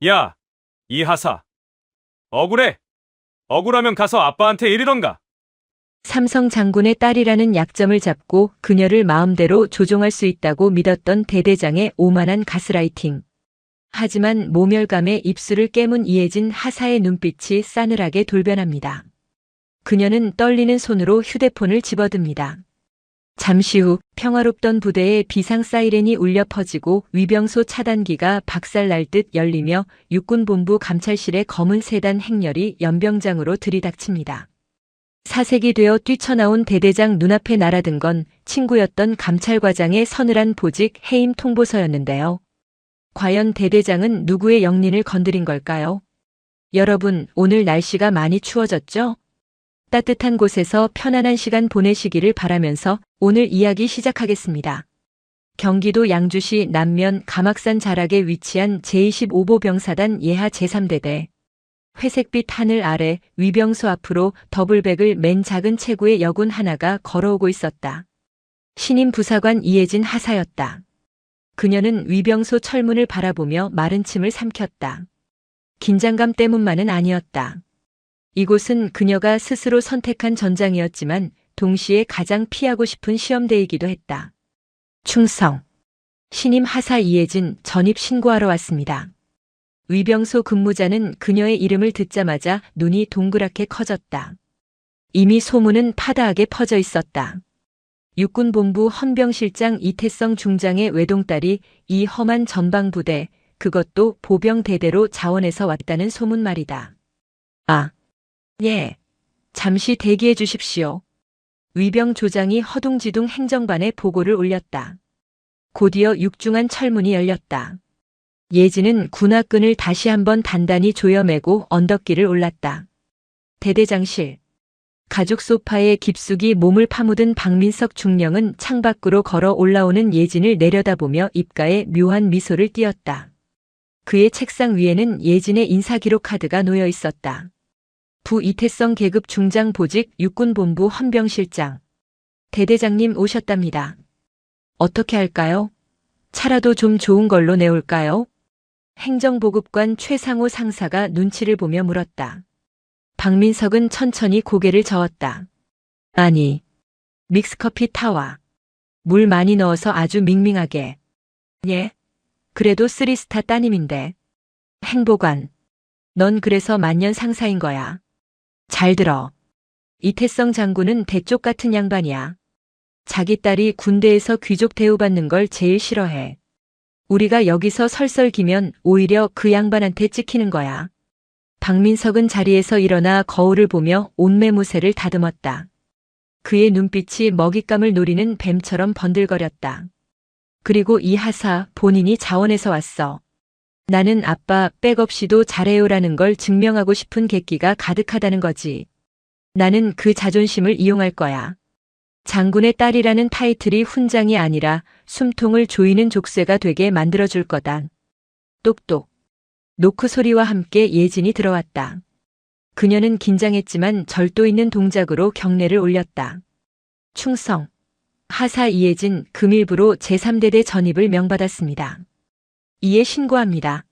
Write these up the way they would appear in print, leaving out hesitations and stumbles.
야, 이하사. 억울해. 억울하면 가서 아빠한테 이르던가. 삼성 장군의 딸이라는 약점을 잡고 그녀를 마음대로 조종할 수 있다고 믿었던 대대장의 오만한 가스라이팅. 하지만 모멸감에 입술을 깨문 이혜진 하사의 눈빛이 싸늘하게 돌변합니다. 그녀는 떨리는 손으로 휴대폰을 집어듭니다. 잠시 후 평화롭던 부대에 비상 사이렌이 울려 퍼지고 위병소 차단기가 박살날 듯 열리며 육군본부 감찰실의 검은 세단 행렬이 연병장으로 들이닥칩니다. 사색이 되어 뛰쳐나온 대대장 눈앞에 날아든 건 친구였던 감찰과장의 서늘한 보직 해임 통보서였는데요. 과연 대대장은 누구의 영린을 건드린 걸까요? 여러분, 오늘 날씨가 많이 추워졌죠? 따뜻한 곳에서 편안한 시간 보내시기를 바라면서 오늘 이야기 시작하겠습니다. 경기도 양주시 남면 가막산 자락에 위치한 제25보병사단 예하 제3대대. 회색빛 하늘 아래 위병소 앞으로 더블백을 맨 작은 체구의 여군 하나가 걸어오고 있었다. 신임 부사관 이혜진 하사였다. 그녀는 위병소 철문을 바라보며 마른 침을 삼켰다. 긴장감 때문만은 아니었다. 이곳은 그녀가 스스로 선택한 전장이었지만 동시에 가장 피하고 싶은 시험대이기도 했다. 충성. 신임 하사 이혜진 전입 신고하러 왔습니다. 위병소 근무자는 그녀의 이름을 듣자마자 눈이 동그랗게 커졌다. 이미 소문은 파다하게 퍼져 있었다. 육군본부 헌병실장 이태성 중장의 외동딸이 이 험한 전방부대, 그것도 보병대대로 자원해서 왔다는 소문 말이다. 아, 예. 잠시 대기해 주십시오. 위병 조장이 허둥지둥 행정반에 보고를 올렸다. 곧이어 육중한 철문이 열렸다. 예진은 군화끈을 다시 한번 단단히 조여매고 언덕길을 올랐다. 대대장실. 가죽 소파에 깊숙이 몸을 파묻은 박민석 중령은 창밖으로 걸어 올라오는 예진을 내려다보며 입가에 묘한 미소를 띄었다. 그의 책상 위에는 예진의 인사기록 카드가 놓여 있었다. 부 이태성 계급 중장 보직 육군본부 헌병실장. 대대장님 오셨답니다. 어떻게 할까요? 차라도 좀 좋은 걸로 내올까요? 행정보급관 최상호 상사가 눈치를 보며 물었다. 박민석은 천천히 고개를 저었다. 아니, 믹스커피 타와. 물 많이 넣어서 아주 밍밍하게. 예? 그래도 3스타 따님인데. 행보관. 넌 그래서 만년 상사인 거야. 잘 들어. 이태성 장군은 대쪽 같은 양반이야. 자기 딸이 군대에서 귀족 대우받는 걸 제일 싫어해. 우리가 여기서 설설기면 오히려 그 양반한테 찍히는 거야. 박민석은 자리에서 일어나 거울을 보며 옷매무새를 다듬었다. 그의 눈빛이 먹잇감을 노리는 뱀처럼 번들거렸다. 그리고 이 하사 본인이 자원해서 왔어. 나는 아빠 백 없이도 잘해요라는 걸 증명하고 싶은 객기가 가득하다는 거지. 나는 그 자존심을 이용할 거야. 장군의 딸이라는 타이틀이 훈장이 아니라 숨통을 조이는 족쇄가 되게 만들어줄 거다. 똑똑. 노크 소리와 함께 예진이 들어왔다. 그녀는 긴장했지만 절도 있는 동작으로 경례를 올렸다. 충성. 하사 이혜진 금일부로 제3대대 전입을 명받았습니다. 이에 신고합니다.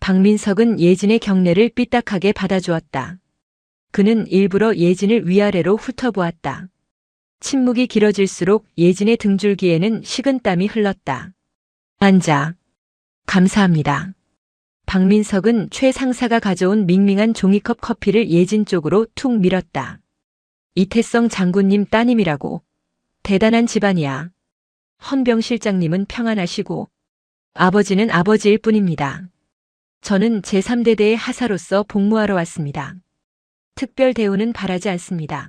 박민석은 예진의 경례를 삐딱하게 받아주었다. 그는 일부러 예진을 위아래로 훑어보았다. 침묵이 길어질수록 예진의 등줄기에는 식은땀이 흘렀다. 앉아. 감사합니다. 박민석은 최 상사가 가져온 밍밍한 종이컵 커피를 예진 쪽으로 툭 밀었다. 이태성 장군님 따님이라고. 대단한 집안이야. 헌병실장님은 평안하시고 아버지는 아버지일 뿐입니다. 저는 제3대대의 하사로서 복무하러 왔습니다. 특별 대우는 바라지 않습니다.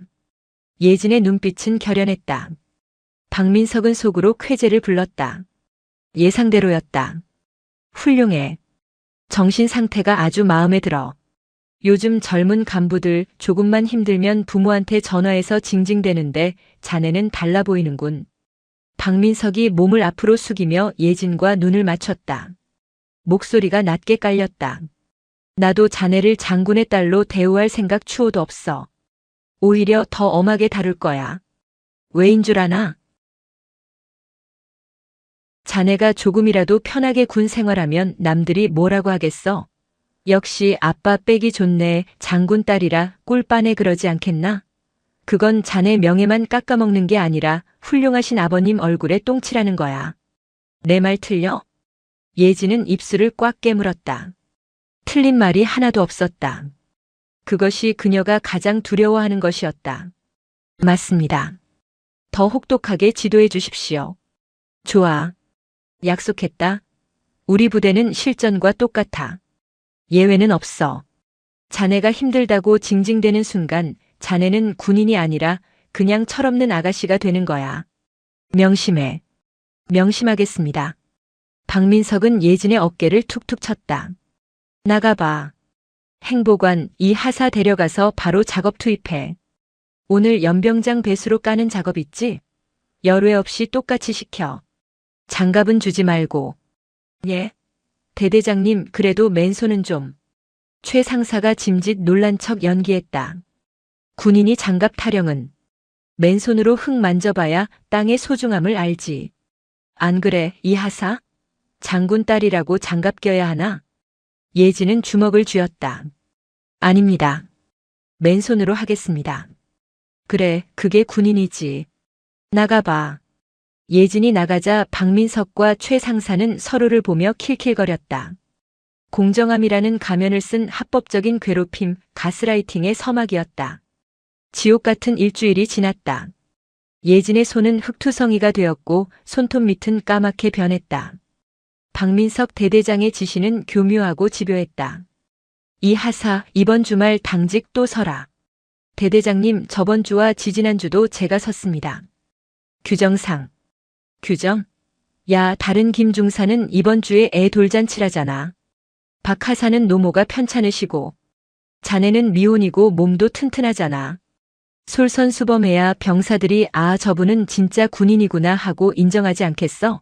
예진의 눈빛은 결연했다. 박민석은 속으로 쾌재를 불렀다. 예상대로였다. 훌륭해. 정신 상태가 아주 마음에 들어. 요즘 젊은 간부들 조금만 힘들면 부모한테 전화해서 징징대는데 자네는 달라 보이는군. 박민석이 몸을 앞으로 숙이며 예진과 눈을 맞췄다. 목소리가 낮게 깔렸다. 나도 자네를 장군의 딸로 대우할 생각 추호도 없어. 오히려 더 엄하게 다룰 거야. 왜인 줄 아나? 자네가 조금이라도 편하게 군 생활하면 남들이 뭐라고 하겠어? 역시 아빠 빼기 좋네. 장군 딸이라 꿀빠네 그러지 않겠나? 그건 자네 명예만 깎아먹는 게 아니라 훌륭하신 아버님 얼굴에 똥칠하는 거야. 내 말 틀려? 예진은 입술을 꽉 깨물었다. 틀린 말이 하나도 없었다. 그것이 그녀가 가장 두려워하는 것이었다. 맞습니다. 더 혹독하게 지도해 주십시오. 좋아. 약속했다. 우리 부대는 실전과 똑같아. 예외는 없어. 자네가 힘들다고 징징대는 순간 자네는 군인이 아니라 그냥 철없는 아가씨가 되는 거야. 명심해. 명심하겠습니다. 박민석은 예진의 어깨를 툭툭 쳤다. 나가봐. 행보관 이 하사 데려가서 바로 작업 투입해. 오늘 연병장 배수로 까는 작업 있지? 열외 없이 똑같이 시켜. 장갑은 주지 말고. 예. 대대장님 그래도 맨손은 좀. 최 상사가 짐짓 놀란 척 연기했다. 군인이 장갑 타령은 맨손으로 흙 만져봐야 땅의 소중함을 알지. 안 그래 이 하사? 장군 딸이라고 장갑 껴야 하나? 예진은 주먹을 쥐었다. 아닙니다. 맨손으로 하겠습니다. 그래, 그게 군인이지. 나가봐. 예진이 나가자 박민석과 최 상사는 서로를 보며 킬킬거렸다. 공정함이라는 가면을 쓴 합법적인 괴롭힘, 가스라이팅의 서막이었다. 지옥 같은 일주일이 지났다. 예진의 손은 흙투성이가 되었고 손톱 밑은 까맣게 변했다. 박민석 대대장의 지시는 교묘하고 집요했다. 이 하사, 이번 주말 당직 또 서라. 대대장님, 저번 주와 지지난주도 제가 섰습니다. 규정상. 규정? 야, 다른 김중사는 이번 주에 애 돌잔치라잖아. 박 하사는 노모가 편찮으시고, 자네는 미혼이고 몸도 튼튼하잖아. 솔선수범해야 병사들이 아, 저분은 진짜 군인이구나 하고 인정하지 않겠어?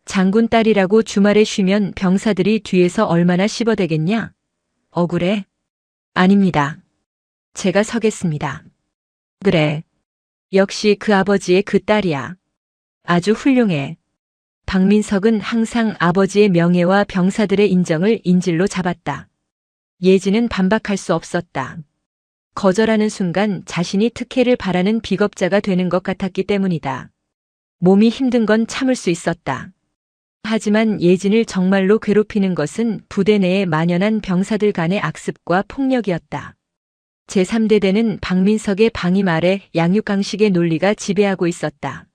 장군 딸이라고 주말에 쉬면 병사들이 뒤에서 얼마나 씹어대겠냐? 억울해? 아닙니다. 제가 서겠습니다. 그래. 역시 그 아버지의 그 딸이야. 아주 훌륭해. 박민석은 항상 아버지의 명예와 병사들의 인정을 인질로 잡았다. 예진은 반박할 수 없었다. 거절하는 순간 자신이 특혜를 바라는 비겁자가 되는 것 같았기 때문이다. 몸이 힘든 건 참을 수 있었다. 하지만 예진을 정말로 괴롭히는 것은 부대 내에 만연한 병사들 간의 악습과 폭력이었다. 제3대대는 박민석의 방임 아래 양육강식의 논리가 지배하고 있었다.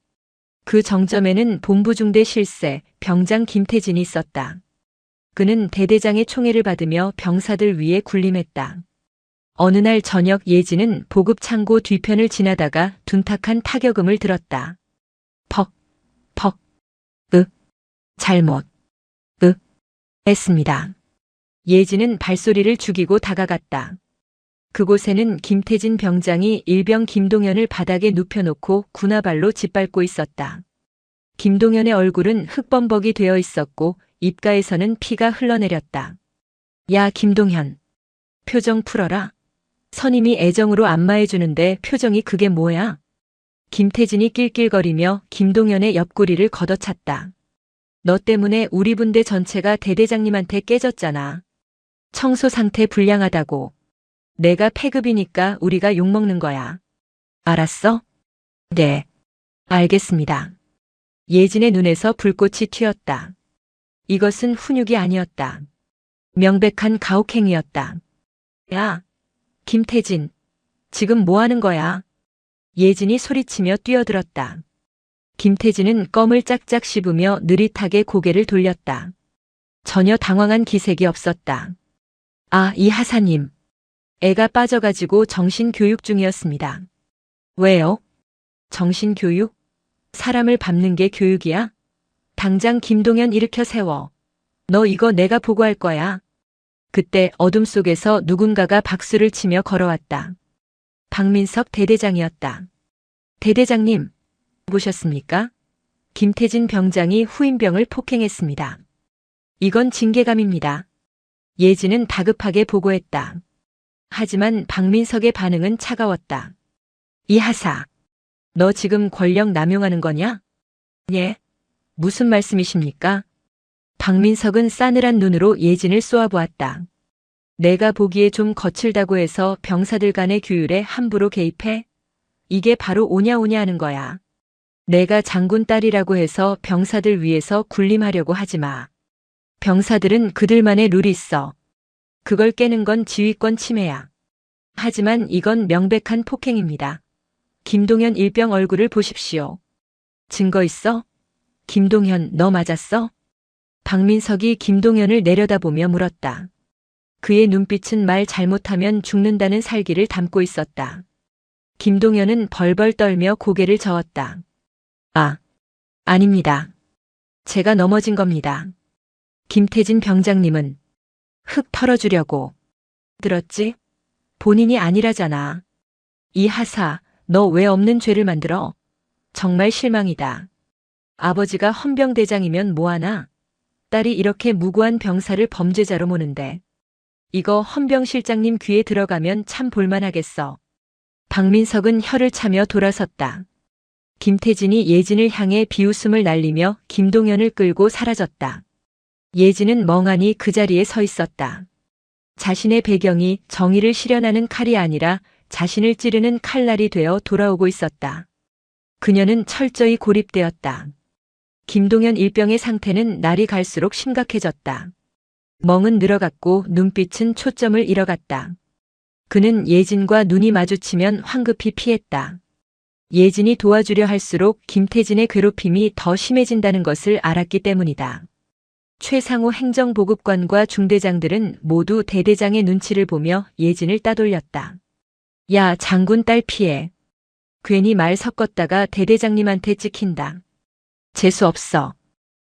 그 정점에는 본부중대 실세, 병장 김태진이 있었다. 그는 대대장의 총애를 받으며 병사들 위에 군림했다. 어느 날 저녁 예진은 보급창고 뒤편을 지나다가 둔탁한 타격음을 들었다. 퍽, 퍽, 잘못, 했습니다. 예진은 발소리를 죽이고 다가갔다. 그곳에는 김태진 병장이 일병 김동현을 바닥에 눕혀놓고 군화발로 짓밟고 있었다. 김동현의 얼굴은 흙범벅이 되어 있었고 입가에서는 피가 흘러내렸다. 야, 김동현. 표정 풀어라. 선임이 애정으로 안마해주는데 표정이 그게 뭐야? 김태진이 낄낄거리며 김동현의 옆구리를 걷어찼다. 너 때문에 우리 분대 전체가 대대장님한테 깨졌잖아. 청소 상태 불량하다고. 내가 패급이니까 우리가 욕먹는 거야. 알았어? 네. 알겠습니다. 예진의 눈에서 불꽃이 튀었다. 이것은 훈육이 아니었다. 명백한 가혹행위였다. 야, 김태진. 지금 뭐 하는 거야? 예진이 소리치며 뛰어들었다. 김태진은 껌을 짝짝 씹으며 느릿하게 고개를 돌렸다. 전혀 당황한 기색이 없었다. 아, 이 하사님. 애가 빠져가지고 정신교육 중이었습니다. 왜요? 정신교육? 사람을 밟는 게 교육이야? 당장 김동현 일으켜 세워. 너 이거 내가 보고할 거야. 그때 어둠 속에서 누군가가 박수를 치며 걸어왔다. 박민석 대대장이었다. 대대장님, 보셨습니까? 김태진 병장이 후임병을 폭행했습니다. 이건 징계감입니다. 예진은 다급하게 보고했다. 하지만 박민석의 반응은 차가웠다. 이 하사, 너 지금 권력 남용하는 거냐? 예. 무슨 말씀이십니까? 박민석은 싸늘한 눈으로 예진을 쏘아보았다. 내가 보기에 좀 거칠다고 해서 병사들 간의 규율에 함부로 개입해? 이게 바로 오냐오냐 하는 거야. 내가 장군 딸이라고 해서 병사들 위해서 군림하려고 하지 마. 병사들은 그들만의 룰이 있어. 그걸 깨는 건 지휘권 침해야. 하지만 이건 명백한 폭행입니다. 김동현 일병 얼굴을 보십시오. 증거 있어? 김동현, 너 맞았어? 박민석이 김동현을 내려다보며 물었다. 그의 눈빛은 말 잘못하면 죽는다는 살기를 담고 있었다. 김동현은 벌벌 떨며 고개를 저었다. 아닙니다. 제가 넘어진 겁니다. 김태진 병장님은 흙 털어주려고. 들었지? 본인이 아니라잖아. 이 하사, 너 왜 없는 죄를 만들어? 정말 실망이다. 아버지가 헌병대장이면 뭐하나? 딸이 이렇게 무고한 병사를 범죄자로 모는데. 이거 헌병실장님 귀에 들어가면 참 볼만하겠어. 박민석은 혀를 차며 돌아섰다. 김태진이 예진을 향해 비웃음을 날리며 김동현을 끌고 사라졌다. 예진은 멍하니 그 자리에 서 있었다. 자신의 배경이 정의를 실현하는 칼이 아니라 자신을 찌르는 칼날이 되어 돌아오고 있었다. 그녀는 철저히 고립되었다. 김동현 일병의 상태는 날이 갈수록 심각해졌다. 멍은 늘어갔고 눈빛은 초점을 잃어갔다. 그는 예진과 눈이 마주치면 황급히 피했다. 예진이 도와주려 할수록 김태진의 괴롭힘이 더 심해진다는 것을 알았기 때문이다. 최상호 행정보급관과 중대장들은 모두 대대장의 눈치를 보며 예진을 따돌렸다. 야, 장군 딸 피해. 괜히 말 섞었다가 대대장님한테 찍힌다. 재수 없어.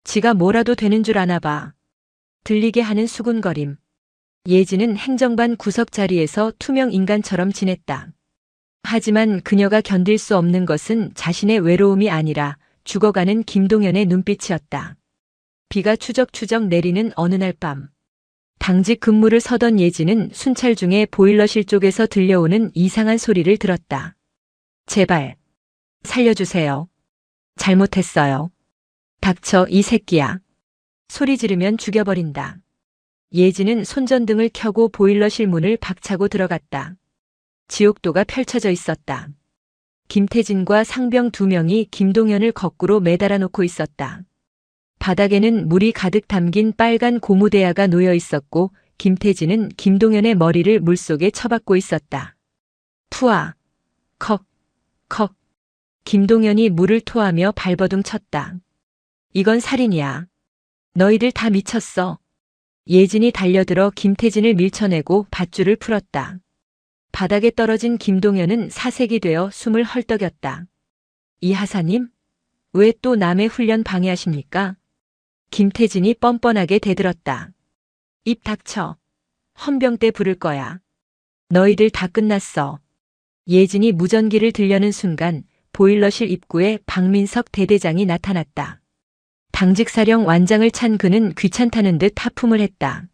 지가 뭐라도 되는 줄 아나 봐. 들리게 하는 수군거림. 예진은 행정반 구석 자리에서 투명 인간처럼 지냈다. 하지만 그녀가 견딜 수 없는 것은 자신의 외로움이 아니라 죽어가는 김동현의 눈빛이었다. 비가 추적추적 내리는 어느 날 밤. 당직 근무를 서던 예진은 순찰 중에 보일러실 쪽에서 들려오는 이상한 소리를 들었다. 제발 살려주세요. 잘못했어요. 닥쳐 이 새끼야. 소리 지르면 죽여버린다. 예진은 손전등을 켜고 보일러실 문을 박차고 들어갔다. 지옥도가 펼쳐져 있었다. 김태진과 상병 2명이 김동현을 거꾸로 매달아 놓고 있었다. 바닥에는 물이 가득 담긴 빨간 고무대야가 놓여 있었고 김태진은 김동현의 머리를 물속에 쳐박고 있었다. 푸아. 컥. 컥. 김동현이 물을 토하며 발버둥 쳤다. 이건 살인이야. 너희들 다 미쳤어. 예진이 달려들어 김태진을 밀쳐내고 밧줄을 풀었다. 바닥에 떨어진 김동현은 사색이 되어 숨을 헐떡였다. 이 하사님? 왜 또 남의 훈련 방해하십니까? 김태진이 뻔뻔하게 대들었다. 입 닥쳐. 헌병 때 부를 거야. 너희들 다 끝났어. 예진이 무전기를 들려는 순간 보일러실 입구에 박민석 대대장이 나타났다. 당직사령 완장을 찬 그는 귀찮다는 듯 하품을 했다.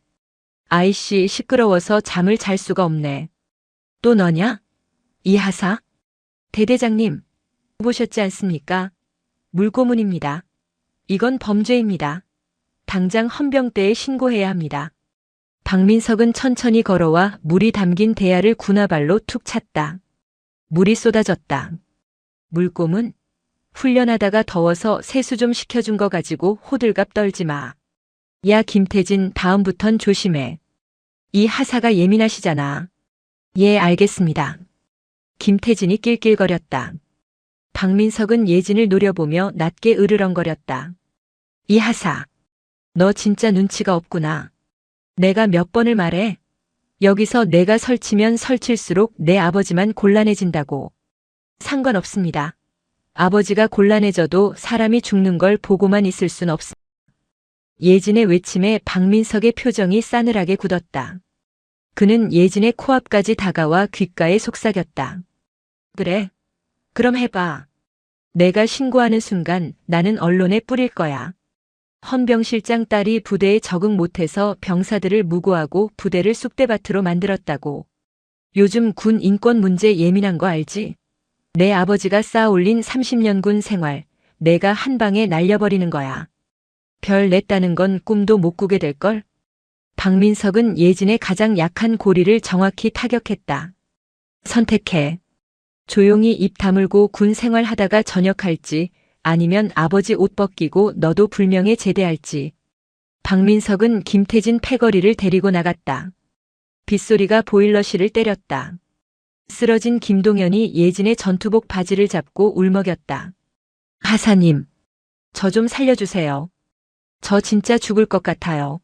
아이씨, 시끄러워서 잠을 잘 수가 없네. 또 너냐? 이 하사? 대대장님, 보셨지 않습니까? 물고문입니다. 이건 범죄입니다. 당장 헌병대에 신고해야 합니다. 박민석은 천천히 걸어와 물이 담긴 대야를 군화발로 툭 찼다. 물이 쏟아졌다. 물고문? 훈련하다가 더워서 세수 좀 시켜준 거 가지고 호들갑 떨지 마. 야, 김태진, 다음부턴 조심해. 이 하사가 예민하시잖아. 예, 알겠습니다. 김태진이 낄낄거렸다. 박민석은 예진을 노려보며 낮게 으르렁거렸다. 이 하사, 너 진짜 눈치가 없구나. 내가 몇 번을 말해. 여기서 내가 설치면 설칠수록 내 아버지만 곤란해진다고. 상관없습니다. 아버지가 곤란해져도 사람이 죽는 걸 보고만 있을 순 없습니다. 예진의 외침에 박민석의 표정이 싸늘하게 굳었다. 그는 예진의 코앞까지 다가와 귓가에 속삭였다. 그래, 그럼 해봐. 내가 신고하는 순간 나는 언론에 뿌릴 거야. 헌병실장 딸이 부대에 적응 못해서 병사들을 무고하고 부대를 쑥대밭으로 만들었다고. 요즘 군 인권 문제 예민한 거 알지? 내 아버지가 쌓아올린 30년 군 생활, 내가 한 방에 날려버리는 거야. 별 냈다는 건 꿈도 못 꾸게 될걸? 박민석은 예진의 가장 약한 고리를 정확히 타격했다. 선택해. 조용히 입 다물고 군 생활하다가 전역할지 아니면 아버지 옷 벗기고 너도 불명예 제대할지. 박민석은 김태진 패거리를 데리고 나갔다. 빗소리가 보일러실을 때렸다. 쓰러진 김동현이 예진의 전투복 바지를 잡고 울먹였다. 하사님, 저 좀 살려주세요. 저 진짜 죽을 것 같아요.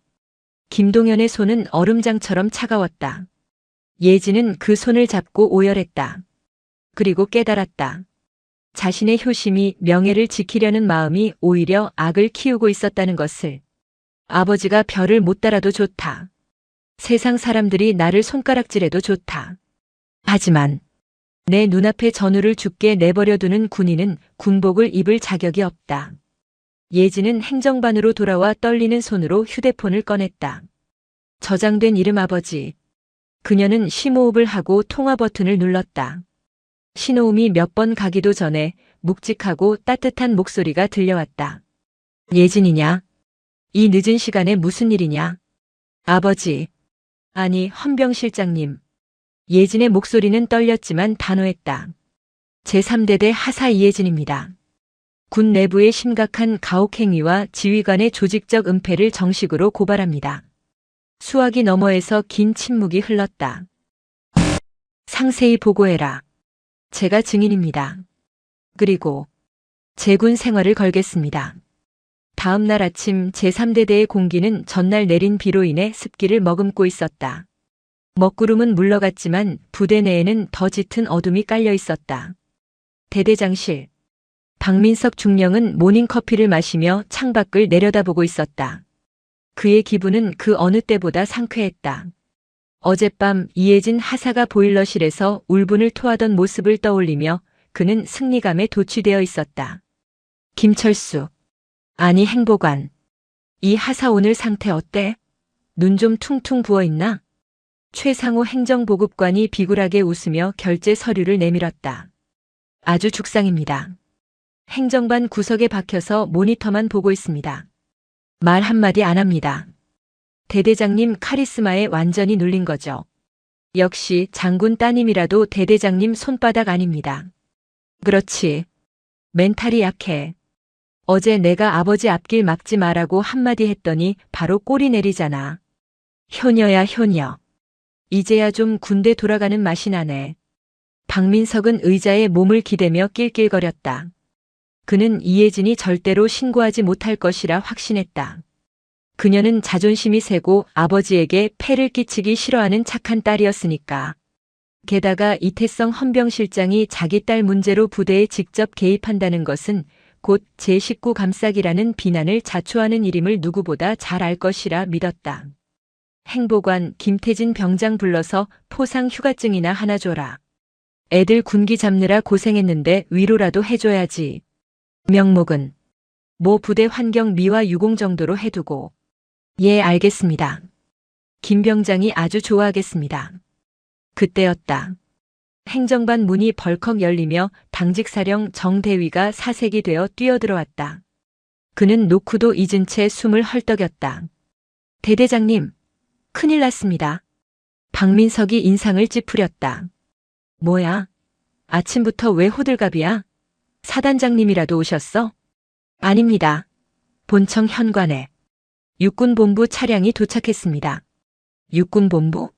김동현의 손은 얼음장처럼 차가웠다. 예진은 그 손을 잡고 오열했다. 그리고 깨달았다. 자신의 효심이 명예를 지키려는 마음이 오히려 악을 키우고 있었다는 것을. 아버지가 별을 못 달아도 좋다. 세상 사람들이 나를 손가락질해도 좋다. 하지만 내 눈앞에 전우를 죽게 내버려두는 군인은 군복을 입을 자격이 없다. 예진은 행정반으로 돌아와 떨리는 손으로 휴대폰을 꺼냈다. 저장된 이름 아버지. 그녀는 심호흡을 하고 통화 버튼을 눌렀다. 신호음이 몇 번 가기도 전에 묵직하고 따뜻한 목소리가 들려왔다. 예진이냐? 이 늦은 시간에 무슨 일이냐? 아버지. 아니, 헌병 실장님. 예진의 목소리는 떨렸지만 단호했다. 제3대대 하사 이예진입니다. 군 내부의 심각한 가혹행위와 지휘관의 조직적 은폐를 정식으로 고발합니다. 수화기 너머에서 긴 침묵이 흘렀다. 상세히 보고해라. 제가 증인입니다. 그리고 제 군 생활을 걸겠습니다. 다음 날 아침 제3대대의 공기는 전날 내린 비로 인해 습기를 머금고 있었다. 먹구름은 물러갔지만 부대 내에는 더 짙은 어둠이 깔려 있었다. 대대장실. 박민석 중령은 모닝커피를 마시며 창밖을 내려다보고 있었다. 그의 기분은 그 어느 때보다 상쾌했다. 어젯밤 이예진 하사가 보일러실에서 울분을 토하던 모습을 떠올리며 그는 승리감에 도취되어 있었다. 김철수. 아니 행보관. 이 하사 오늘 상태 어때? 눈 좀 퉁퉁 부어있나? 최상호 행정보급관이 비굴하게 웃으며 결제 서류를 내밀었다. 아주 죽상입니다. 행정반 구석에 박혀서 모니터만 보고 있습니다. 말 한마디 안 합니다. 대대장님 카리스마에 완전히 눌린 거죠. 역시 장군 따님이라도 대대장님 손바닥 아닙니다. 그렇지. 멘탈이 약해. 어제 내가 아버지 앞길 막지 마라고 한마디 했더니 바로 꼬리 내리잖아. 효녀야 효녀. 이제야 좀 군대 돌아가는 맛이 나네. 박민석은 의자에 몸을 기대며 낄낄거렸다. 그는 이예진이 절대로 신고하지 못할 것이라 확신했다. 그녀는 자존심이 세고 아버지에게 폐를 끼치기 싫어하는 착한 딸이었으니까. 게다가 이태성 헌병실장이 자기 딸 문제로 부대에 직접 개입한다는 것은 곧 제19 감싸기라는 비난을 자초하는 일임을 누구보다 잘 알 것이라 믿었다. 행보관 김태진 병장 불러서 포상 휴가증이나 하나 줘라. 애들 군기 잡느라 고생했는데 위로라도 해줘야지. 명목은 모 부대 환경 미화 유공 정도로 해두고. 예, 알겠습니다. 김 병장이 아주 좋아하겠습니다. 그때였다. 행정반 문이 벌컥 열리며 당직사령 정대위가 사색이 되어 뛰어들어왔다. 그는 노크도 잊은 채 숨을 헐떡였다. 대대장님, 큰일 났습니다. 박민석이 인상을 찌푸렸다. 뭐야? 아침부터 왜 호들갑이야? 사단장님이라도 오셨어? 아닙니다. 본청 현관에 육군본부 차량이 도착했습니다. 육군본부?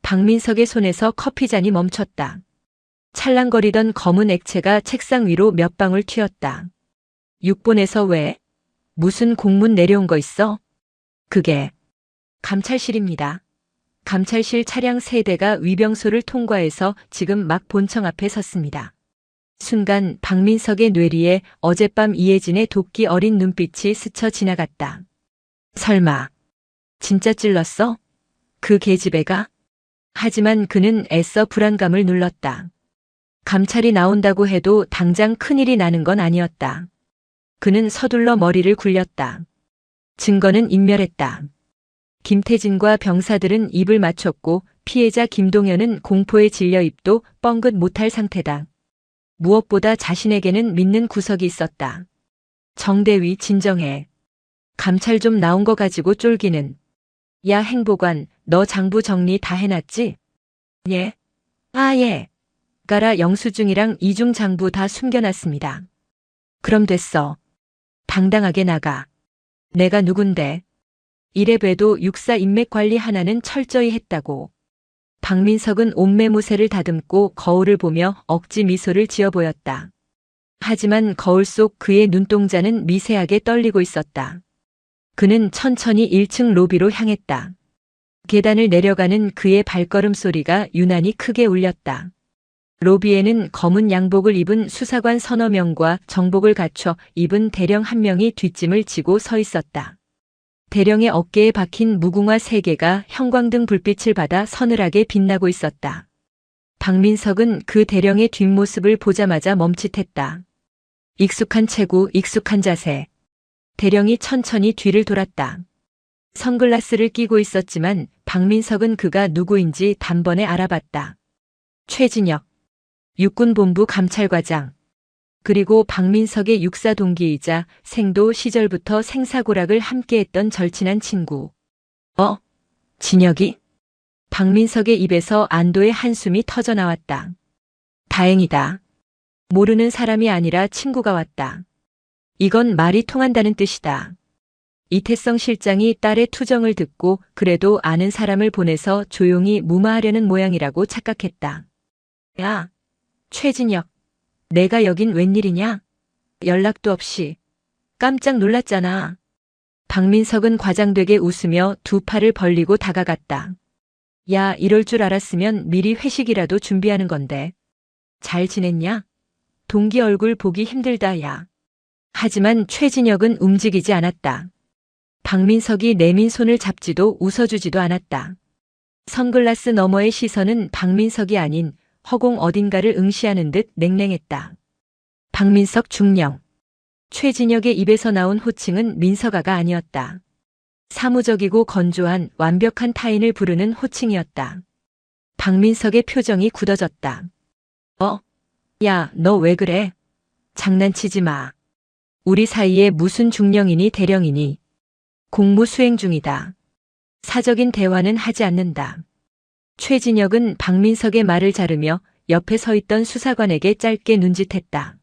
박민석의 손에서 커피잔이 멈췄다. 찰랑거리던 검은 액체가 책상 위로 몇 방울 튀었다. 육본에서 왜? 무슨 공문 내려온 거 있어? 그게 감찰실입니다. 감찰실 차량 3대가 위병소를 통과해서 지금 막 본청 앞에 섰습니다. 순간 박민석의 뇌리에 어젯밤 이예진의 도끼 어린 눈빛이 스쳐 지나갔다. 설마 진짜 찔렀어? 그 계집애가? 하지만 그는 애써 불안감을 눌렀다. 감찰이 나온다고 해도 당장 큰일이 나는 건 아니었다. 그는 서둘러 머리를 굴렸다. 증거는 인멸했다. 김태진과 병사들은 입을 맞췄고 피해자 김동현은 공포에 질려 입도 뻥긋 못할 상태다. 무엇보다 자신에게는 믿는 구석이 있었다. 정대위 진정해. 감찰 좀 나온 거 가지고 쫄기는. 야 행보관, 너 장부 정리 다 해놨지? 예. 아 예. 가라 영수증이랑 이중 장부 다 숨겨놨습니다. 그럼 됐어. 당당하게 나가. 내가 누군데? 이래봬도 육사 인맥 관리 하나는 철저히 했다고. 박민석은 옷매무새를 다듬고 거울을 보며 억지 미소를 지어 보였다. 하지만 거울 속 그의 눈동자는 미세하게 떨리고 있었다. 그는 천천히 1층 로비로 향했다. 계단을 내려가는 그의 발걸음 소리가 유난히 크게 울렸다. 로비에는 검은 양복을 입은 수사관 서너 명과 정복을 갖춰 입은 대령 한 명이 뒷짐을 지고 서 있었다. 대령의 어깨에 박힌 무궁화 3개가 형광등 불빛을 받아 서늘하게 빛나고 있었다. 박민석은 그 대령의 뒷모습을 보자마자 멈칫했다. 익숙한 체구, 익숙한 자세. 대령이 천천히 뒤를 돌았다. 선글라스를 끼고 있었지만 박민석은 그가 누구인지 단번에 알아봤다. 최진혁, 육군본부 감찰과장. 그리고 박민석의 육사 동기이자 생도 시절부터 생사고락을 함께했던 절친한 친구. 진혁이? 박민석의 입에서 안도의 한숨이 터져 나왔다. 다행이다. 모르는 사람이 아니라 친구가 왔다. 이건 말이 통한다는 뜻이다. 이태성 실장이 딸의 투정을 듣고 그래도 아는 사람을 보내서 조용히 무마하려는 모양이라고 착각했다. 야, 최진혁. 내가 여긴 웬일이냐? 연락도 없이. 깜짝 놀랐잖아. 박민석은 과장되게 웃으며 두 팔을 벌리고 다가갔다. 야, 이럴 줄 알았으면 미리 회식이라도 준비하는 건데. 잘 지냈냐? 동기 얼굴 보기 힘들다, 야. 하지만 최진혁은 움직이지 않았다. 박민석이 내민 손을 잡지도 웃어주지도 않았다. 선글라스 너머의 시선은 박민석이 아닌 허공 어딘가를 응시하는 듯 냉랭했다. 박민석 중령. 최진혁의 입에서 나온 호칭은 민석아가 아니었다. 사무적이고 건조한 완벽한 타인을 부르는 호칭이었다. 박민석의 표정이 굳어졌다. 야, 너 왜 그래? 장난치지 마. 우리 사이에 무슨 중령이니 대령이니. 공무 수행 중이다. 사적인 대화는 하지 않는다. 최진혁은 박민석의 말을 자르며 옆에 서 있던 수사관에게 짧게 눈짓했다.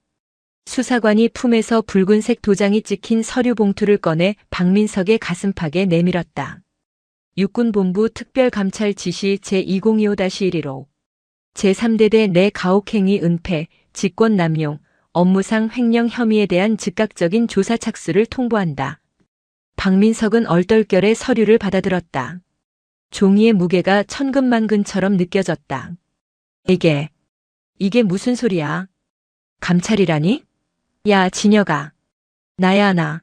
수사관이 품에서 붉은색 도장이 찍힌 서류 봉투를 꺼내 박민석의 가슴팍에 내밀었다. 육군본부 특별감찰 지시 제2025-1호 제3대대 내 가혹행위 은폐, 직권남용, 업무상 횡령 혐의에 대한 즉각적인 조사 착수를 통보한다. 박민석은 얼떨결에 서류를 받아들었다. 종이의 무게가 천근만근처럼 느껴졌다. 이게 무슨 소리야? 감찰이라니? 야, 진혁아. 나야, 나.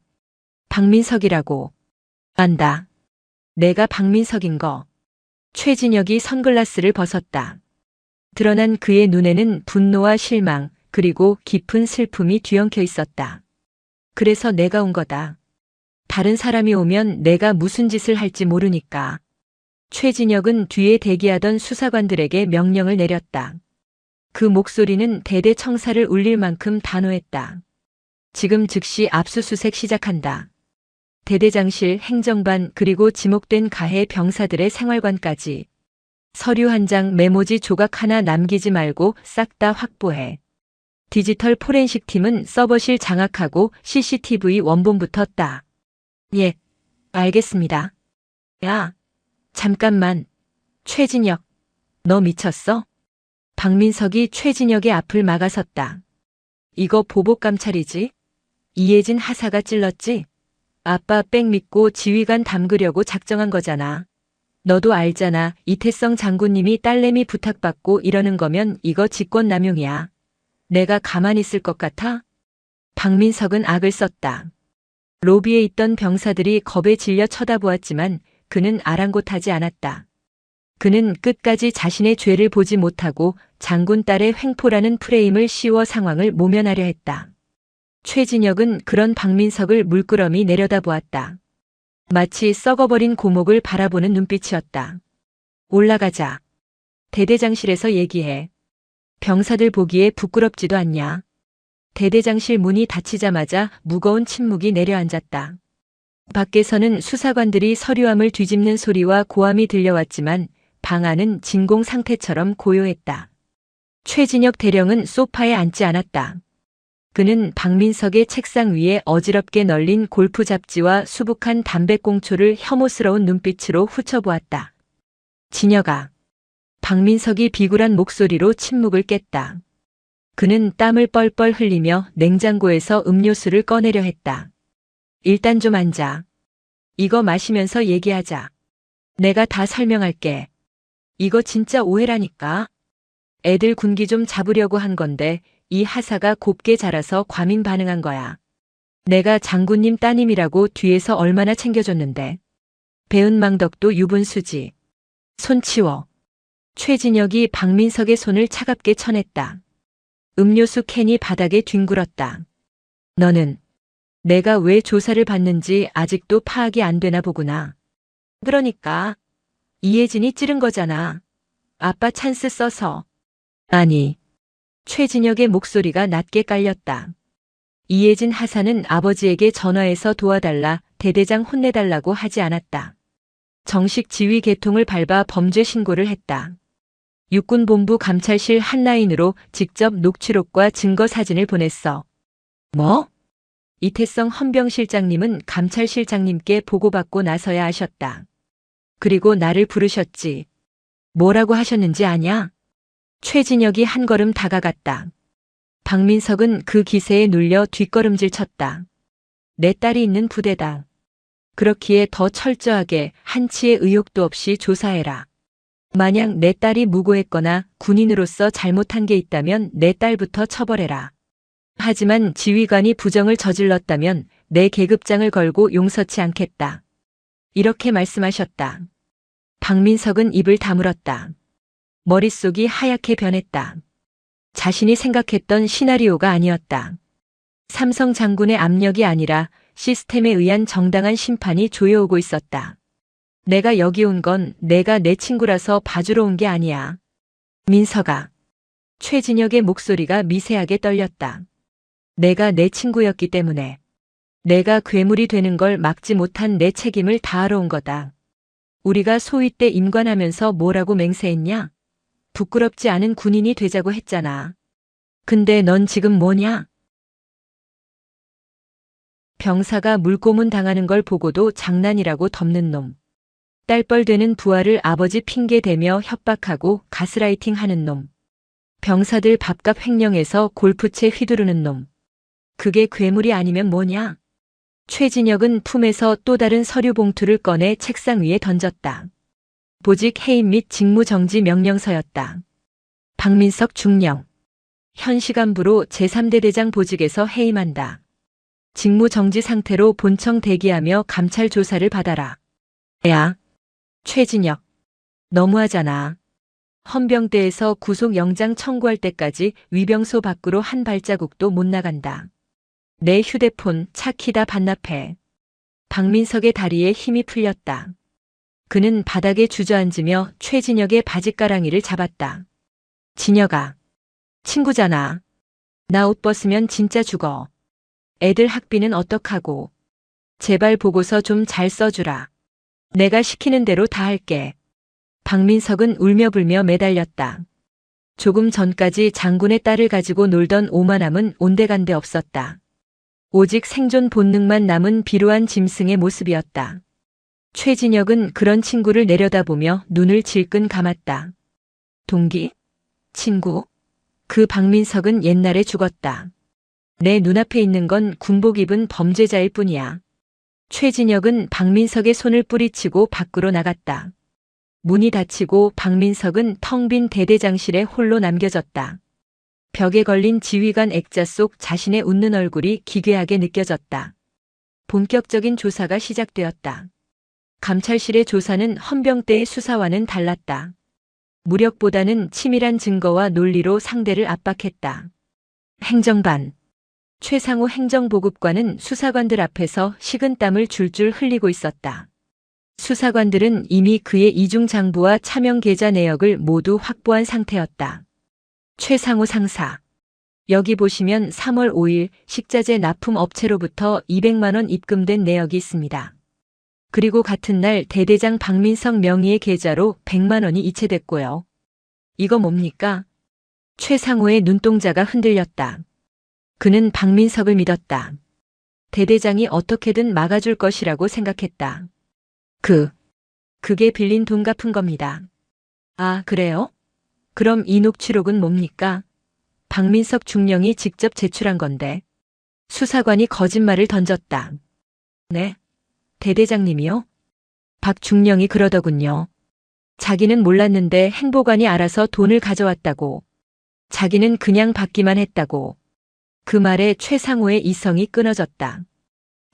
박민석이라고. 안다. 내가 박민석인 거. 최진혁이 선글라스를 벗었다. 드러난 그의 눈에는 분노와 실망, 그리고 깊은 슬픔이 뒤엉켜 있었다. 그래서 내가 온 거다. 다른 사람이 오면 내가 무슨 짓을 할지 모르니까. 최진혁은 뒤에 대기하던 수사관들에게 명령을 내렸다. 그 목소리는 대대청사를 울릴 만큼 단호했다. 지금 즉시 압수수색 시작한다. 대대장실, 행정반, 그리고 지목된 가해 병사들의 생활관까지. 서류 한 장, 메모지 조각 하나 남기지 말고 싹 다 확보해. 디지털 포렌식 팀은 서버실 장악하고 CCTV 원본부터 따. 예, 알겠습니다. 야, 잠깐만. 최진혁, 너 미쳤어? 박민석이 최진혁의 앞을 막아섰다. 이거 보복감찰이지? 이혜진 하사가 찔렀지? 아빠 백 믿고 지휘관 담그려고 작정한 거잖아. 너도 알잖아. 이태성 장군님이 딸내미 부탁받고 이러는 거면 이거 직권남용이야. 내가 가만히 있을 것 같아? 박민석은 악을 썼다. 로비에 있던 병사들이 겁에 질려 쳐다보았지만 그는 아랑곳하지 않았다. 그는 끝까지 자신의 죄를 보지 못하고 장군 딸의 횡포라는 프레임을 씌워 상황을 모면하려 했다. 최진혁은 그런 박민석을 물끄러미 내려다보았다. 마치 썩어버린 고목을 바라보는 눈빛이었다. 올라가자. 대대장실에서 얘기해. 병사들 보기에 부끄럽지도 않냐. 대대장실 문이 닫히자마자 무거운 침묵이 내려앉았다. 밖에서는 수사관들이 서류함을 뒤집는 소리와 고함이 들려왔지만 방 안은 진공 상태처럼 고요했다. 최진혁 대령은 소파에 앉지 않았다. 그는 박민석의 책상 위에 어지럽게 널린 골프 잡지와 수북한 담배꽁초를 혐오스러운 눈빛으로 훑어보았다. 진혁아. 박민석이 비굴한 목소리로 침묵을 깼다. 그는 땀을 뻘뻘 흘리며 냉장고에서 음료수를 꺼내려 했다. 일단 좀 앉아. 이거 마시면서 얘기하자. 내가 다 설명할게. 이거 진짜 오해라니까. 애들 군기 좀 잡으려고 한 건데 이 하사가 곱게 자라서 과민 반응한 거야. 내가 장군님 따님이라고 뒤에서 얼마나 챙겨줬는데. 배은망덕도 유분수지. 손 치워. 최진혁이 박민석의 손을 차갑게 쳐냈다. 음료수 캔이 바닥에 뒹굴었다. 너는 내가 왜 조사를 받는지 아직도 파악이 안 되나 보구나. 그러니까 이혜진이 찌른 거잖아. 아빠 찬스 써서. 아니. 최진혁의 목소리가 낮게 깔렸다. 이혜진 하사는 아버지에게 전화해서 도와달라, 대대장 혼내달라고 하지 않았다. 정식 지휘 계통을 밟아 범죄 신고를 했다. 육군본부 감찰실 한라인으로 직접 녹취록과 증거 사진을 보냈어. 뭐? 이태성 헌병실장님은 감찰실장님께 보고받고 나서야 아셨다. 그리고 나를 부르셨지. 뭐라고 하셨는지 아냐? 최진혁이 한 걸음 다가갔다. 박민석은 그 기세에 눌려 뒷걸음질 쳤다. 내 딸이 있는 부대다. 그렇기에 더 철저하게 한치의 의혹도 없이 조사해라. 만약 내 딸이 무고했거나 군인으로서 잘못한 게 있다면 내 딸부터 처벌해라. 하지만 지휘관이 부정을 저질렀다면 내 계급장을 걸고 용서치 않겠다. 이렇게 말씀하셨다. 박민석은 입을 다물었다. 머릿속이 하얗게 변했다. 자신이 생각했던 시나리오가 아니었다. 삼성 장군의 압력이 아니라 시스템에 의한 정당한 심판이 조여오고 있었다. 내가 여기 온 건 내가 내 친구라서 봐주러 온 게 아니야. 민석아. 최진혁의 목소리가 미세하게 떨렸다. 내가 내 친구였기 때문에. 내가 괴물이 되는 걸 막지 못한 내 책임을 다하러 온 거다. 우리가 소위 때 임관하면서 뭐라고 맹세했냐? 부끄럽지 않은 군인이 되자고 했잖아. 근데 넌 지금 뭐냐? 병사가 물고문 당하는 걸 보고도 장난이라고 덮는 놈. 딸뻘되는 부하를 아버지 핑계 대며 협박하고 가스라이팅 하는 놈. 병사들 밥값 횡령해서 골프채 휘두르는 놈. 그게 괴물이 아니면 뭐냐? 최진혁은 품에서 또 다른 서류 봉투를 꺼내 책상 위에 던졌다. 보직 해임 및 직무정지 명령서였다. 박민석 중령. 현 시간부로 제3대 대장 보직에서 해임한다. 직무정지 상태로 본청 대기하며 감찰 조사를 받아라. 야. 최진혁. 너무하잖아. 헌병대에서 구속영장 청구할 때까지 위병소 밖으로 한 발자국도 못 나간다. 내 휴대폰, 차 키 다 반납해. 박민석의 다리에 힘이 풀렸다. 그는 바닥에 주저앉으며 최진혁의 바짓가랑이를 잡았다. 진혁아. 친구잖아. 나 옷 벗으면 진짜 죽어. 애들 학비는 어떡하고. 제발 보고서 좀 잘 써주라. 내가 시키는 대로 다 할게. 박민석은 울며불며 매달렸다. 조금 전까지 장군의 딸을 가지고 놀던 오만함은 온데간데 없었다. 오직 생존 본능만 남은 비루한 짐승의 모습이었다. 최진혁은 그런 친구를 내려다보며 눈을 질끈 감았다. 동기? 친구? 그 박민석은 옛날에 죽었다. 내 눈앞에 있는 건 군복 입은 범죄자일 뿐이야. 최진혁은 박민석의 손을 뿌리치고 밖으로 나갔다. 문이 닫히고 박민석은 텅 빈 대대장실에 홀로 남겨졌다. 벽에 걸린 지휘관 액자 속 자신의 웃는 얼굴이 기괴하게 느껴졌다. 본격적인 조사가 시작되었다. 감찰실의 조사는 헌병대의 수사와는 달랐다. 무력보다는 치밀한 증거와 논리로 상대를 압박했다. 행정반. 최상호 행정보급관은 수사관들 앞에서 식은땀을 줄줄 흘리고 있었다. 수사관들은 이미 그의 이중장부와 차명 계좌 내역을 모두 확보한 상태였다. 최상호 상사. 여기 보시면 3월 5일 식자재 납품 업체로부터 200만 원 입금된 내역이 있습니다. 그리고 같은 날 대대장 박민석 명의의 계좌로 100만 원이 이체됐고요. 이거 뭡니까? 최상호의 눈동자가 흔들렸다. 그는 박민석을 믿었다. 대대장이 어떻게든 막아줄 것이라고 생각했다. 그게 빌린 돈 갚은 겁니다. 아, 그래요? 그럼 이 녹취록은 뭡니까? 박민석 중령이 직접 제출한 건데. 수사관이 거짓말을 던졌다. 네? 대대장님이요? 박 중령이 그러더군요. 자기는 몰랐는데 행보관이 알아서 돈을 가져왔다고. 자기는 그냥 받기만 했다고. 그 말에 최상호의 이성이 끊어졌다.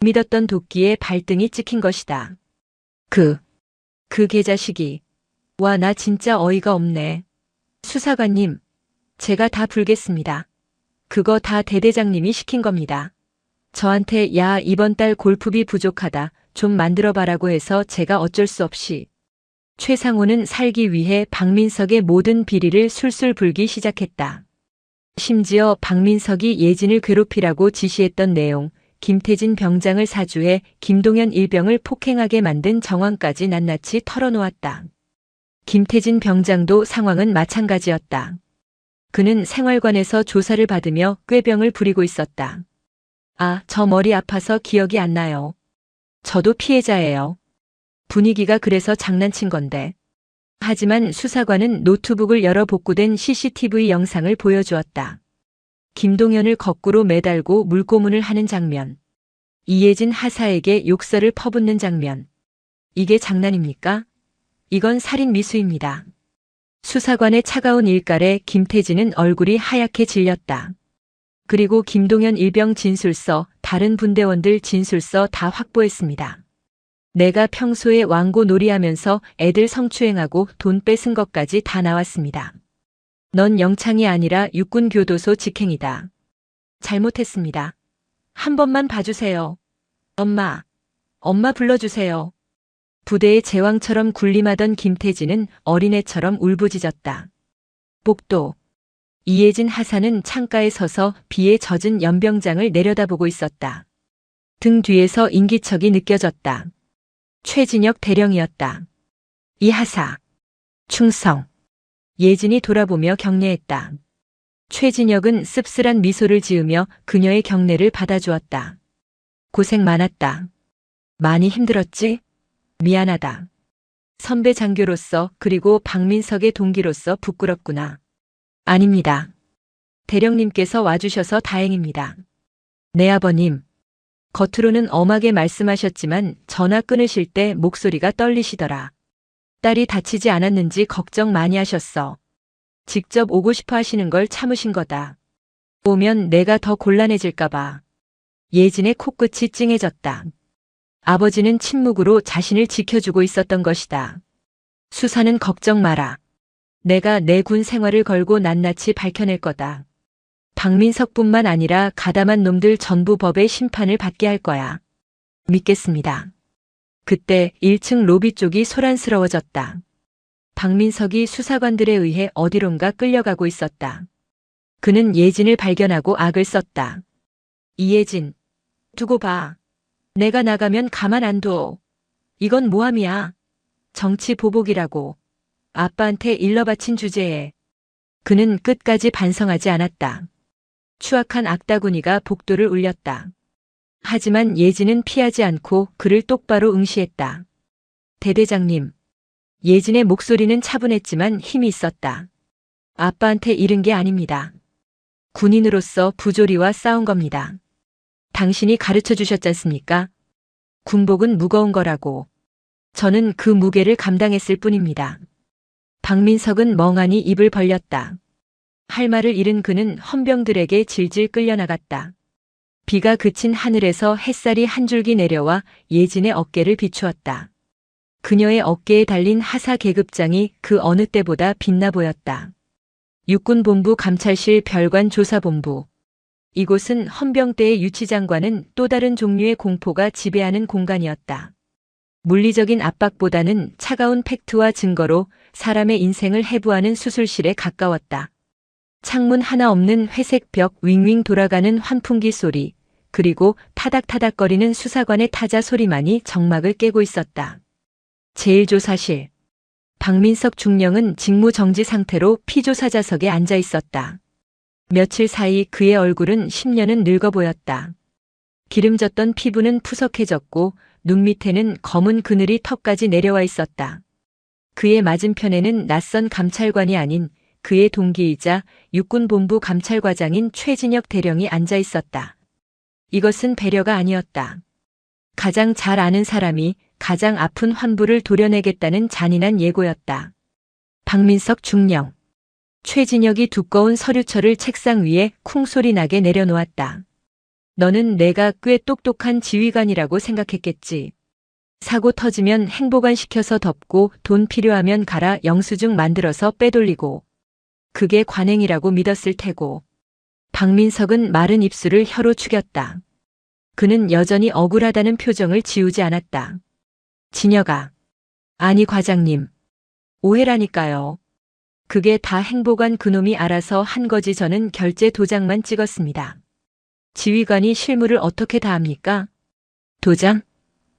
믿었던 도끼에 발등이 찍힌 것이다. 그 개자식이. 와, 나 진짜 어이가 없네. 수사관님, 제가 다 불겠습니다. 그거 다 대대장님이 시킨 겁니다. 저한테 야, 이번 달 골프비 부족하다. 좀 만들어봐라고 해서 제가 어쩔 수 없이. 최상호는 살기 위해 박민석의 모든 비리를 술술 불기 시작했다. 심지어 박민석이 예진을 괴롭히라고 지시했던 내용, 김태진 병장을 사주해 김동현 일병을 폭행하게 만든 정황까지 낱낱이 털어놓았다. 김태진 병장도 상황은 마찬가지였다. 그는 생활관에서 조사를 받으며 꾀병을 부리고 있었다. 아, 저 머리 아파서 기억이 안 나요. 저도 피해자예요. 분위기가 그래서 장난친 건데. 하지만 수사관은 노트북을 열어 복구된 CCTV 영상을 보여주었다. 김동현을 거꾸로 매달고 물고문을 하는 장면. 이예진 하사에게 욕설을 퍼붓는 장면. 이게 장난입니까? 이건 살인 미수입니다. 수사관의 차가운 일갈에 김태진은 얼굴이 하얗게 질렸다. 그리고 김동현 일병 진술서, 다른 분대원들 진술서 다 확보했습니다. 내가 평소에 왕고 놀이하면서 애들 성추행하고 돈 뺏은 것까지 다 나왔습니다. 넌 영창이 아니라 육군교도소 직행이다. 잘못했습니다. 한 번만 봐주세요. 엄마 불러주세요. 부대의 제왕처럼 군림하던 김태진은 어린애처럼 울부짖었다. 복도. 이예진 하사는 창가에 서서 비에 젖은 연병장을 내려다보고 있었다. 등 뒤에서 인기척이 느껴졌다. 최진혁 대령이었다. 이 하사. 충성. 예진이 돌아보며 격려했다. 최진혁은 씁쓸한 미소를 지으며 그녀의 격려를 받아주었다. 고생 많았다. 많이 힘들었지? 미안하다. 선배 장교로서 그리고 박민석의 동기로서 부끄럽구나. 아닙니다. 대령님께서 와주셔서 다행입니다. 네, 아버님. 겉으로는 엄하게 말씀하셨지만 전화 끊으실 때 목소리가 떨리시더라. 딸이 다치지 않았는지 걱정 많이 하셨어. 직접 오고 싶어 하시는 걸 참으신 거다. 오면 내가 더 곤란해질까봐. 예진의 코끝이 찡해졌다. 아버지는 침묵으로 자신을 지켜주고 있었던 것이다. 수사는 걱정 마라. 내가 내 군 생활을 걸고 낱낱이 밝혀낼 거다. 박민석뿐만 아니라 가담한 놈들 전부 법의 심판을 받게 할 거야. 믿겠습니다. 그때 1층 로비 쪽이 소란스러워졌다. 박민석이 수사관들에 의해 어디론가 끌려가고 있었다. 그는 예진을 발견하고 악을 썼다. 이예진, 두고 봐. 내가 나가면 가만 안 둬. 이건 모함이야. 정치 보복이라고. 아빠한테 일러 바친 주제에. 그는 끝까지 반성하지 않았다. 추악한 악다구니가 복도를 울렸다. 하지만 예진은 피하지 않고 그를 똑바로 응시했다. 대대장님. 예진의 목소리는 차분했지만 힘이 있었다. 아빠한테 잃은 게 아닙니다. 군인으로서 부조리와 싸운 겁니다. 당신이 가르쳐 주셨지 않습니까? 군복은 무거운 거라고. 저는 그 무게를 감당했을 뿐입니다. 박민석은 멍하니 입을 벌렸다. 할 말을 잃은 그는 헌병들에게 질질 끌려나갔다. 비가 그친 하늘에서 햇살이 한 줄기 내려와 예진의 어깨를 비추었다. 그녀의 어깨에 달린 하사 계급장이 그 어느 때보다 빛나 보였다. 육군본부 감찰실 별관 조사본부. 이곳은 헌병대의 유치장과는 또 다른 종류의 공포가 지배하는 공간이었다. 물리적인 압박보다는 차가운 팩트와 증거로 사람의 인생을 해부하는 수술실에 가까웠다. 창문 하나 없는 회색 벽 윙윙 돌아가는 환풍기 소리, 그리고 타닥타닥거리는 수사관의 타자 소리만이 정막을 깨고 있었다. 제1조사실. 박민석 중령은 직무정지 상태로 피조사자석에 앉아 있었다. 며칠 사이 그의 얼굴은 10년은 늙어 보였다. 기름졌던 피부는 푸석해졌고 눈 밑에는 검은 그늘이 턱까지 내려와 있었다. 그의 맞은편에는 낯선 감찰관이 아닌 그의 동기이자 육군본부 감찰과장인 최진혁 대령이 앉아 있었다. 이것은 배려가 아니었다. 가장 잘 아는 사람이 가장 아픈 환부를 도려내겠다는 잔인한 예고였다. 박민석 중령. 최진혁이 두꺼운 서류철을 책상 위에 쿵소리 나게 내려놓았다. 너는 내가 꽤 똑똑한 지휘관이라고 생각했겠지. 사고 터지면 행보관 시켜서 덮고 돈 필요하면 가라 영수증 만들어서 빼돌리고. 그게 관행이라고 믿었을 테고. 박민석은 마른 입술을 혀로 축였다. 그는 여전히 억울하다는 표정을 지우지 않았다. 진혁아. 아니 과장님. 오해라니까요. 그게 다 행보관 그놈이 알아서 한 거지 저는 결제 도장만 찍었습니다. 지휘관이 실무를 어떻게 다 합니까? 도장?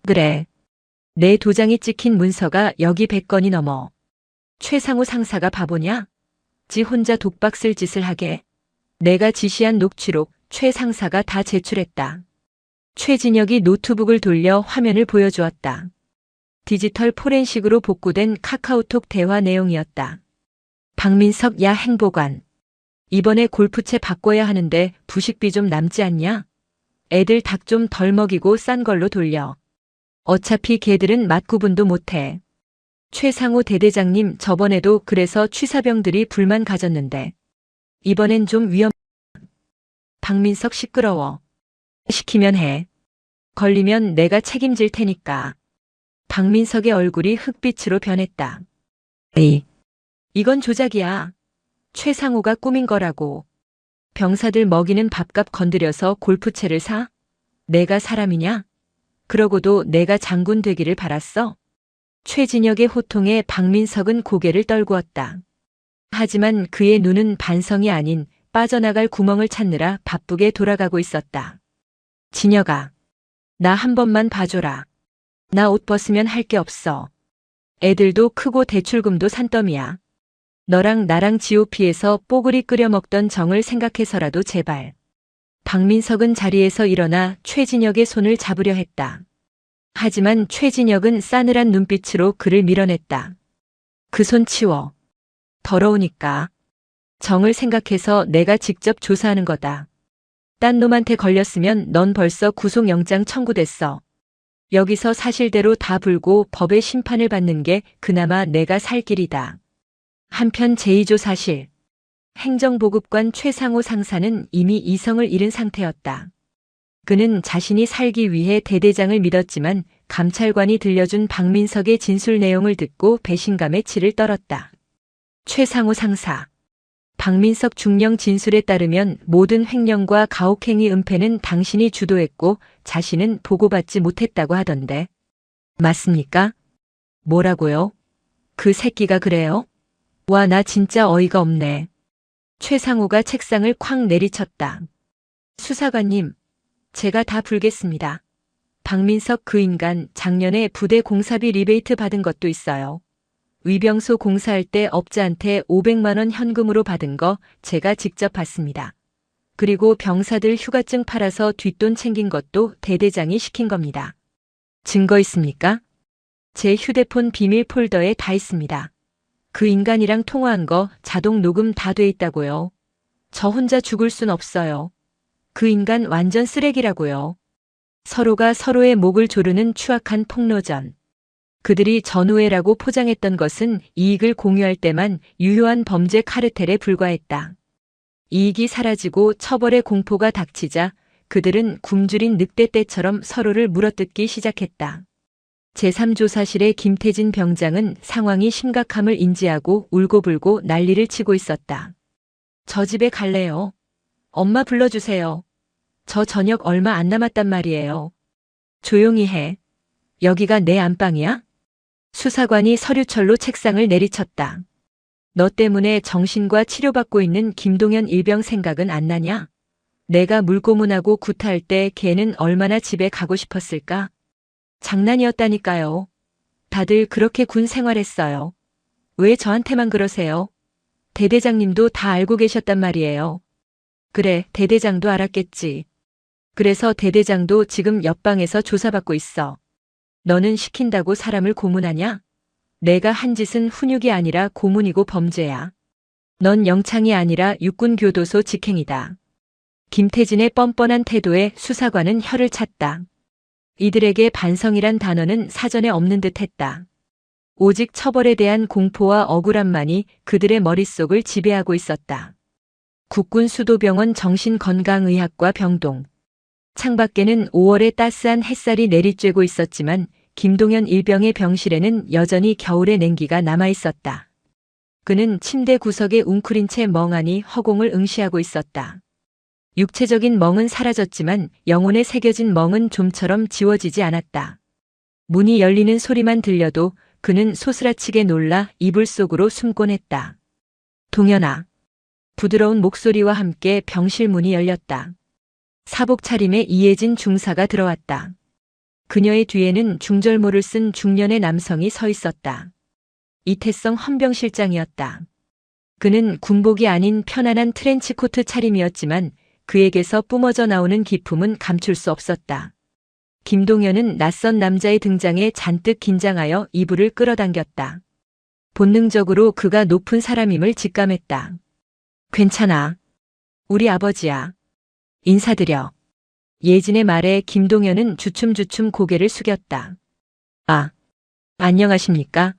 그래. 내 도장이 찍힌 문서가 여기 100건이 넘어. 최상우 상사가 바보냐? 지 혼자 독박 쓸 짓을 하게. 내가 지시한 녹취록 최 상사가 다 제출했다. 최진혁이 노트북을 돌려 화면을 보여주었다. 디지털 포렌식으로 복구된 카카오톡 대화 내용이었다. 박민석 야 행보관. 이번에 골프채 바꿔야 하는데 부식비 좀 남지 않냐? 애들 닭 좀 덜 먹이고 싼 걸로 돌려. 어차피 걔들은 맛 구분도 못해. 최상호 대대장님 저번에도 그래서 취사병들이 불만 가졌는데. 이번엔 좀 박민석 시끄러워. 시키면 해. 걸리면 내가 책임질 테니까. 박민석의 얼굴이 흑빛으로 변했다. 이건 조작이야. 최상호가 꾸민 거라고. 병사들 먹이는 밥값 건드려서 골프채를 사? 내가 사람이냐? 그러고도 내가 장군 되기를 바랐어? 최진혁의 호통에 박민석은 고개를 떨구었다. 하지만 그의 눈은 반성이 아닌 빠져나갈 구멍을 찾느라 바쁘게 돌아가고 있었다. 진혁아. 나 한 번만 봐줘라. 나 옷 벗으면 할 게 없어. 애들도 크고 대출금도 산더미야. 너랑 나랑 GOP에서 뽀글이 끓여 먹던 정을 생각해서라도 제발. 박민석은 자리에서 일어나 최진혁의 손을 잡으려 했다. 하지만 최진혁은 싸늘한 눈빛으로 그를 밀어냈다. 그 손 치워. 더러우니까. 정을 생각해서 내가 직접 조사하는 거다. 딴 놈한테 걸렸으면 넌 벌써 구속영장 청구됐어. 여기서 사실대로 다 불고 법의 심판을 받는 게 그나마 내가 살 길이다. 한편 제2조사실. 행정보급관 최상호 상사는 이미 이성을 잃은 상태였다. 그는 자신이 살기 위해 대대장을 믿었지만 감찰관이 들려준 박민석의 진술 내용을 듣고 배신감에 치를 떨었다. 최상호 상사. 박민석 중령 진술에 따르면 모든 횡령과 가혹행위 은폐는 당신이 주도했고 자신은 보고받지 못했다고 하던데. 맞습니까? 뭐라고요? 그 새끼가 그래요? 와, 나 진짜 어이가 없네. 최상호가 책상을 쾅 내리쳤다. 수사관님, 제가 다 불겠습니다. 박민석 그 인간 작년에 부대 공사비 리베이트 받은 것도 있어요. 위병소 공사할 때 업자한테 500만 원 현금으로 받은 거 제가 직접 받습니다. 그리고 병사들 휴가증 팔아서 뒷돈 챙긴 것도 대대장이 시킨 겁니다. 증거 있습니까? 제 휴대폰 비밀 폴더에 다 있습니다. 그 인간이랑 통화한 거 자동 녹음 다 돼 있다고요. 저 혼자 죽을 순 없어요. 그 인간 완전 쓰레기라고요. 서로가 서로의 목을 조르는 추악한 폭로전. 그들이 전우회라고 포장했던 것은 이익을 공유할 때만 유효한 범죄 카르텔에 불과했다. 이익이 사라지고 처벌의 공포가 닥치자 그들은 굶주린 늑대떼처럼 서로를 물어뜯기 시작했다. 제3조사실의 김태진 병장은 상황이 심각함을 인지하고 울고불고 난리를 치고 있었다. 저 집에 갈래요. 엄마 불러주세요. 저 저녁 얼마 안 남았단 말이에요. 조용히 해. 여기가 내 안방이야? 수사관이 서류철로 책상을 내리쳤다. 너 때문에 정신과 치료받고 있는 김동현 일병 생각은 안 나냐? 내가 물고문하고 구타할 때 걔는 얼마나 집에 가고 싶었을까? 장난이었다니까요. 다들 그렇게 군 생활했어요. 왜 저한테만 그러세요? 대대장님도 다 알고 계셨단 말이에요. 그래, 대대장도 알았겠지. 그래서 대대장도 지금 옆방에서 조사받고 있어. 너는 시킨다고 사람을 고문하냐? 내가 한 짓은 훈육이 아니라 고문이고 범죄야. 넌 영창이 아니라 육군교도소 직행이다. 김태진의 뻔뻔한 태도에 수사관은 혀를 찼다. 이들에게 반성이란 단어는 사전에 없는 듯 했다. 오직 처벌에 대한 공포와 억울함만이 그들의 머릿속을 지배하고 있었다. 국군수도병원 정신건강의학과 병동. 창밖에는 5월의 따스한 햇살이 내리쬐고 있었지만 김동현 일병의 병실에는 여전히 겨울의 냉기가 남아있었다. 그는 침대 구석에 웅크린 채 멍하니 허공을 응시하고 있었다. 육체적인 멍은 사라졌지만 영혼에 새겨진 멍은 좀처럼 지워지지 않았다. 문이 열리는 소리만 들려도 그는 소스라치게 놀라 이불 속으로 숨곤 했다. 동현아. 부드러운 목소리와 함께 병실 문이 열렸다. 사복 차림의 이혜진 중사가 들어왔다. 그녀의 뒤에는 중절모를 쓴 중년의 남성이 서 있었다. 이태성 헌병실장이었다. 그는 군복이 아닌 편안한 트렌치코트 차림이었지만 그에게서 뿜어져 나오는 기품은 감출 수 없었다. 김동현은 낯선 남자의 등장에 잔뜩 긴장하여 이불을 끌어당겼다. 본능적으로 그가 높은 사람임을 직감했다. 괜찮아. 우리 아버지야. 인사드려. 예진의 말에 김동현은 주춤주춤 고개를 숙였다. 아, 안녕하십니까?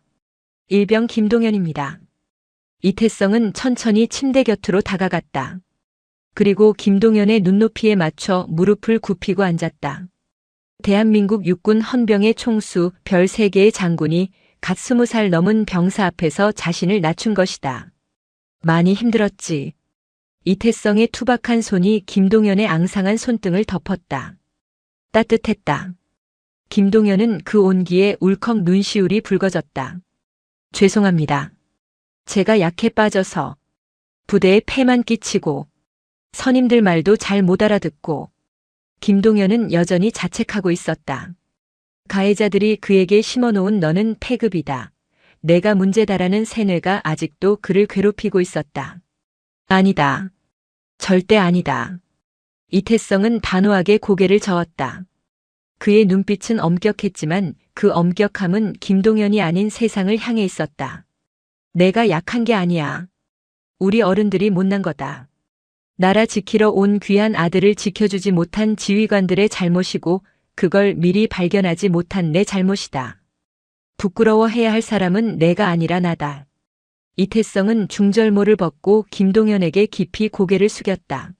일병 김동현입니다. 이태성은 천천히 침대 곁으로 다가갔다. 그리고 김동현의 눈높이에 맞춰 무릎을 굽히고 앉았다. 대한민국 육군 헌병의 총수 별 3개의 장군이 갓 20살 넘은 병사 앞에서 자신을 낮춘 것이다. 많이 힘들었지. 이태성의 투박한 손이 김동현의 앙상한 손등을 덮었다. 따뜻했다. 김동현은 그 온기에 울컥 눈시울이 붉어졌다. 죄송합니다. 제가 약해 빠져서 부대에 폐만 끼치고 선임들 말도 잘 못 알아듣고. 김동현은 여전히 자책하고 있었다. 가해자들이 그에게 심어놓은 너는 폐급이다. 내가 문제다라는 세뇌가 아직도 그를 괴롭히고 있었다. 아니다. 절대 아니다. 이태성은 단호하게 고개를 저었다. 그의 눈빛은 엄격했지만 그 엄격함은 김동현이 아닌 세상을 향해 있었다. 내가 약한 게 아니야. 우리 어른들이 못난 거다. 나라 지키러 온 귀한 아들을 지켜주지 못한 지휘관들의 잘못이고 그걸 미리 발견하지 못한 내 잘못이다. 부끄러워해야 할 사람은 내가 아니라 나다. 이태성은 중절모를 벗고 김동현에게 깊이 고개를 숙였다.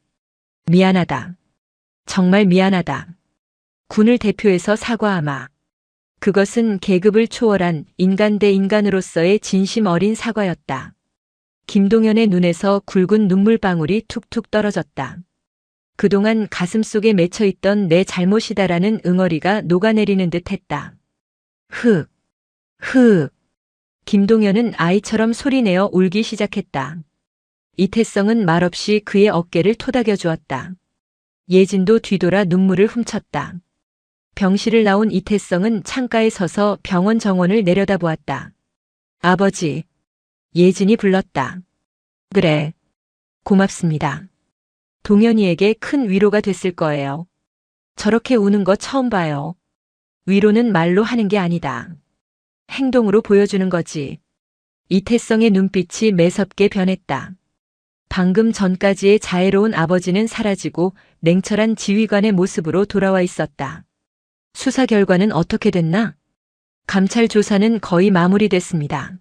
미안하다. 정말 미안하다. 군을 대표해서 사과하마. 그것은 계급을 초월한 인간 대 인간으로서의 진심 어린 사과였다. 김동현의 눈에서 굵은 눈물방울이 툭툭 떨어졌다. 그동안 가슴속에 맺혀있던 내 잘못이다라는 응어리가 녹아내리는 듯 했다. 흑, 흑. 김동현은 아이처럼 소리내어 울기 시작했다. 이태성은 말없이 그의 어깨를 토닥여 주었다. 예진도 뒤돌아 눈물을 훔쳤다. 병실을 나온 이태성은 창가에 서서 병원 정원을 내려다보았다. 아버지. 예진이 불렀다. 그래. 고맙습니다. 동현이에게 큰 위로가 됐을 거예요. 저렇게 우는 거 처음 봐요. 위로는 말로 하는 게 아니다. 행동으로 보여주는 거지. 이태성의 눈빛이 매섭게 변했다. 방금 전까지의 자애로운 아버지는 사라지고 냉철한 지휘관의 모습으로 돌아와 있었다. 수사 결과는 어떻게 됐나? 감찰 조사는 거의 마무리됐습니다.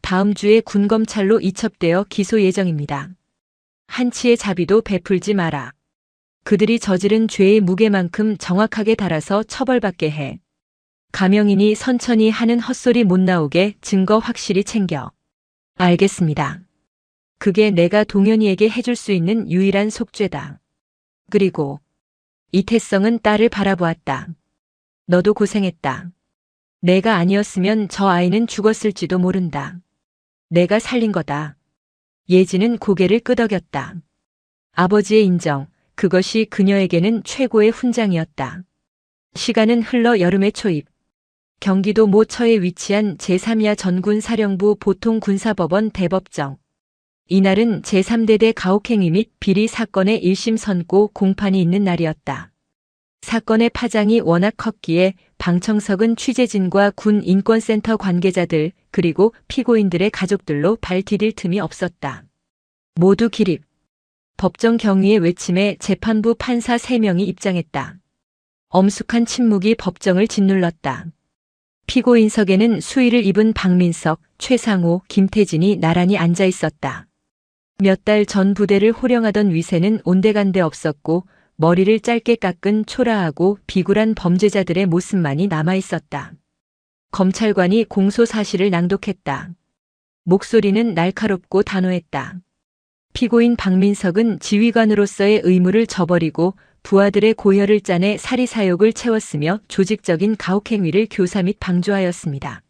다음 주에 군검찰로 이첩되어 기소 예정입니다. 한치의 자비도 베풀지 마라. 그들이 저지른 죄의 무게만큼 정확하게 달아서 처벌받게 해. 가명인이 선천히 하는 헛소리 못 나오게 증거 확실히 챙겨. 알겠습니다. 그게 내가 동현이에게 해줄 수 있는 유일한 속죄다. 그리고 이태성은 딸을 바라보았다. 너도 고생했다. 내가 아니었으면 저 아이는 죽었을지도 모른다. 내가 살린 거다. 예진은 고개를 끄덕였다. 아버지의 인정, 그것이 그녀에게는 최고의 훈장이었다. 시간은 흘러 여름의 초입. 경기도 모처에 위치한 제3야 전군사령부 보통군사법원 대법정. 이날은 제3대대 가혹행위 및 비리 사건의 1심 선고 공판이 있는 날이었다. 사건의 파장이 워낙 컸기에 방청석은 취재진과 군 인권센터 관계자들 그리고 피고인들의 가족들로 발 디딜 틈이 없었다. 모두 기립. 법정 경위의 외침에 재판부 판사 3명이 입장했다. 엄숙한 침묵이 법정을 짓눌렀다. 피고인석에는 수의를 입은 박민석, 최상호, 김태진이 나란히 앉아 있었다. 몇 달 전 부대를 호령하던 위세는 온데간데 없었고 머리를 짧게 깎은 초라하고 비굴한 범죄자들의 모습만이 남아 있었다. 검찰관이 공소 사실을 낭독했다. 목소리는 날카롭고 단호했다. 피고인 박민석은 지휘관으로서의 의무를 저버리고 부하들의 고혈을 짜내 사리사욕을 채웠으며 조직적인 가혹행위를 교사 및 방조하였습니다.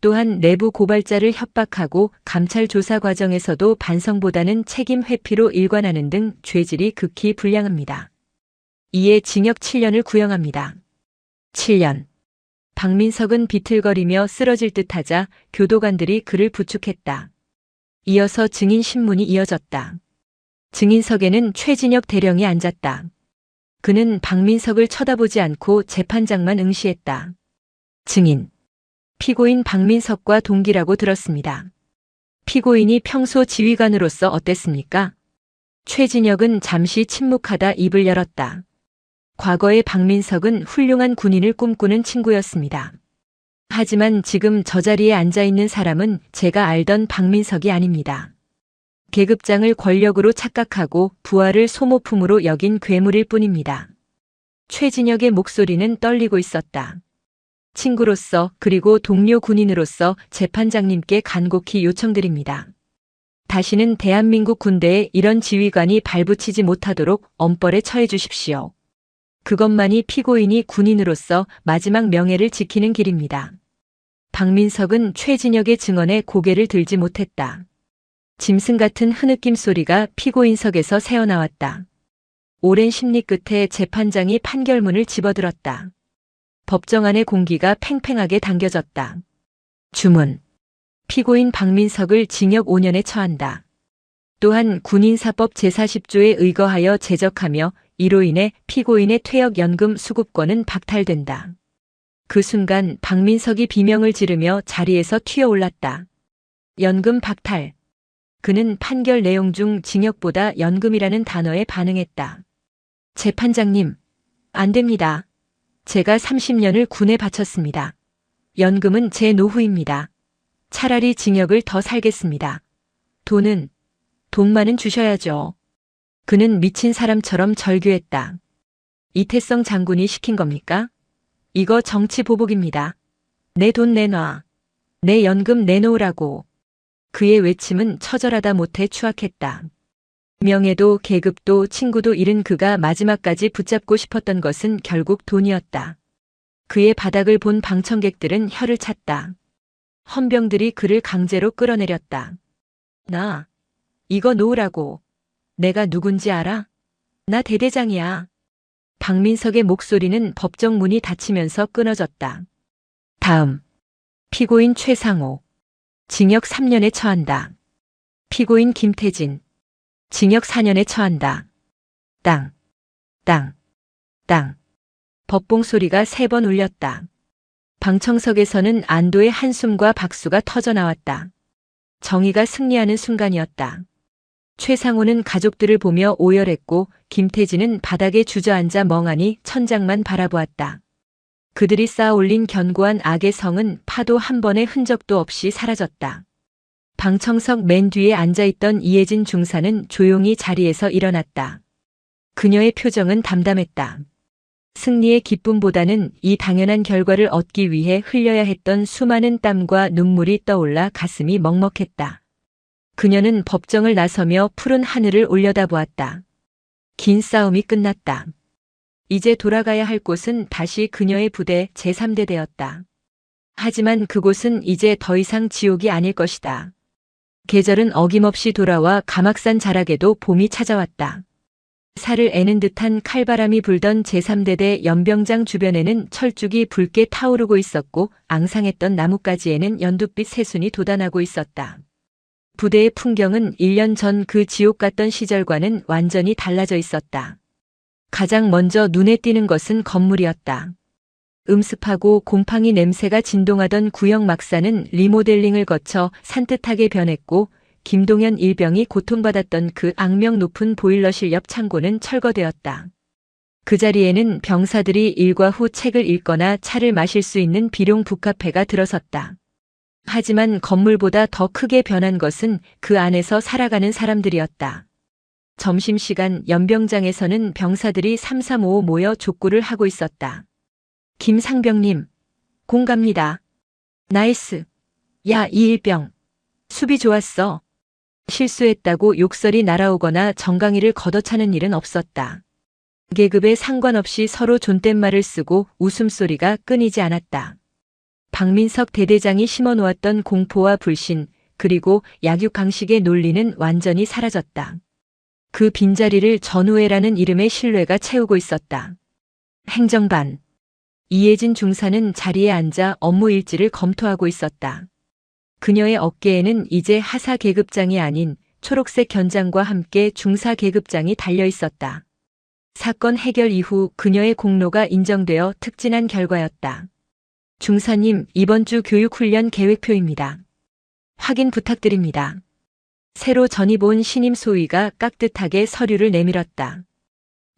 또한 내부 고발자를 협박하고 감찰 조사 과정에서도 반성보다는 책임 회피로 일관하는 등 죄질이 극히 불량합니다. 이에 징역 7년을 구형합니다. 7년. 박민석은 비틀거리며 쓰러질 듯하자 교도관들이 그를 부축했다. 이어서 증인 신문이 이어졌다. 증인석에는 최진혁 대령이 앉았다. 그는 박민석을 쳐다보지 않고 재판장만 응시했다. 증인. 피고인 박민석과 동기라고 들었습니다. 피고인이 평소 지휘관으로서 어땠습니까? 최진혁은 잠시 침묵하다 입을 열었다. 과거의 박민석은 훌륭한 군인을 꿈꾸는 친구였습니다. 하지만 지금 저 자리에 앉아 있는 사람은 제가 알던 박민석이 아닙니다. 계급장을 권력으로 착각하고 부하를 소모품으로 여긴 괴물일 뿐입니다. 최진혁의 목소리는 떨리고 있었다. 친구로서 그리고 동료 군인으로서 재판장님께 간곡히 요청드립니다. 다시는 대한민국 군대에 이런 지휘관이 발붙이지 못하도록 엄벌에 처해 주십시오. 그것만이 피고인이 군인으로서 마지막 명예를 지키는 길입니다. 박민석은 최진혁의 증언에 고개를 들지 못했다. 짐승 같은 흐느낌 소리가 피고인석에서 새어나왔다. 오랜 심리 끝에 재판장이 판결문을 집어들었다. 법정 안의 공기가 팽팽하게 당겨졌다. 주문. 피고인 박민석을 징역 5년에 처한다. 또한 군인사법 제40조에 의거하여 제적하며 이로 인해 피고인의 퇴역연금 수급권은 박탈된다. 그 순간 박민석이 비명을 지르며 자리에서 튀어올랐다. 연금 박탈. 그는 판결 내용 중 징역보다 연금이라는 단어에 반응했다. 재판장님, 안 됩니다. 제가 30년을 군에 바쳤습니다. 연금은 제 노후입니다. 차라리 징역을 더 살겠습니다. 돈만은 주셔야죠. 그는 미친 사람처럼 절규했다. 이태성 장군이 시킨 겁니까? 이거 정치 보복입니다. 내 돈 내놔. 내 연금 내놓으라고. 그의 외침은 처절하다 못해 추악했다. 명예도 계급도 친구도 잃은 그가 마지막까지 붙잡고 싶었던 것은 결국 돈이었다. 그의 바닥을 본 방청객들은 혀를 찼다. 헌병들이 그를 강제로 끌어내렸다. 나, 이거 놓으라고. 내가 누군지 알아? 나 대대장이야. 박민석의 목소리는 법정 문이 닫히면서 끊어졌다. 다음. 피고인 최상호. 징역 3년에 처한다. 피고인 김태진. 징역 4년에 처한다. 땅. 법봉 소리가 3번 울렸다. 방청석에서는 안도의 한숨과 박수가 터져 나왔다. 정의가 승리하는 순간이었다. 최상호는 가족들을 보며 오열했고 김태진은 바닥에 주저앉아 멍하니 천장만 바라보았다. 그들이 쌓아 올린 견고한 악의 성은 파도 한 번의 흔적도 없이 사라졌다. 방청석 맨 뒤에 앉아있던 이혜진 중사는 조용히 자리에서 일어났다. 그녀의 표정은 담담했다. 승리의 기쁨보다는 이 당연한 결과를 얻기 위해 흘려야 했던 수많은 땀과 눈물이 떠올라 가슴이 먹먹했다. 그녀는 법정을 나서며 푸른 하늘을 올려다보았다. 긴 싸움이 끝났다. 이제 돌아가야 할 곳은 다시 그녀의 부대 제3대대였다. 하지만 그곳은 이제 더 이상 지옥이 아닐 것이다. 계절은 어김없이 돌아와 가막산 자락에도 봄이 찾아왔다. 살을 애는 듯한 칼바람이 불던 제3대대 연병장 주변에는 철쭉이 붉게 타오르고 있었고 앙상했던 나뭇가지에는 연두빛 새순이 돋아나고 있었다. 부대의 풍경은 1년 전 그 지옥 같던 시절과는 완전히 달라져 있었다. 가장 먼저 눈에 띄는 것은 건물이었다. 음습하고 곰팡이 냄새가 진동하던 구형 막사는 리모델링을 거쳐 산뜻하게 변했고 김동현 일병이 고통받았던 그 악명 높은 보일러실 옆 창고는 철거되었다. 그 자리에는 병사들이 일과 후 책을 읽거나 차를 마실 수 있는 비룡 북카페가 들어섰다. 하지만 건물보다 더 크게 변한 것은 그 안에서 살아가는 사람들이었다. 점심시간 연병장에서는 병사들이 335 모여 족구를 하고 있었다. 김상병님, 공 갑니다. 나이스. 야, 이일병. 수비 좋았어. 실수했다고 욕설이 날아오거나 정강이를 걷어차는 일은 없었다. 계급에 상관없이 서로 존댓말을 쓰고 웃음소리가 끊이지 않았다. 박민석 대대장이 심어놓았던 공포와 불신, 그리고 약육강식의 논리는 완전히 사라졌다. 그 빈자리를 전우회라는 이름의 신뢰가 채우고 있었다. 행정반. 이혜진 중사는 자리에 앉아 업무 일지를 검토하고 있었다. 그녀의 어깨에는 이제 하사 계급장이 아닌 초록색 견장과 함께 중사 계급장이 달려 있었다. 사건 해결 이후 그녀의 공로가 인정되어 특진한 결과였다. 중사님, 이번 주 교육훈련 계획표입니다. 확인 부탁드립니다. 새로 전입 온 신임 소위가 깍듯하게 서류를 내밀었다.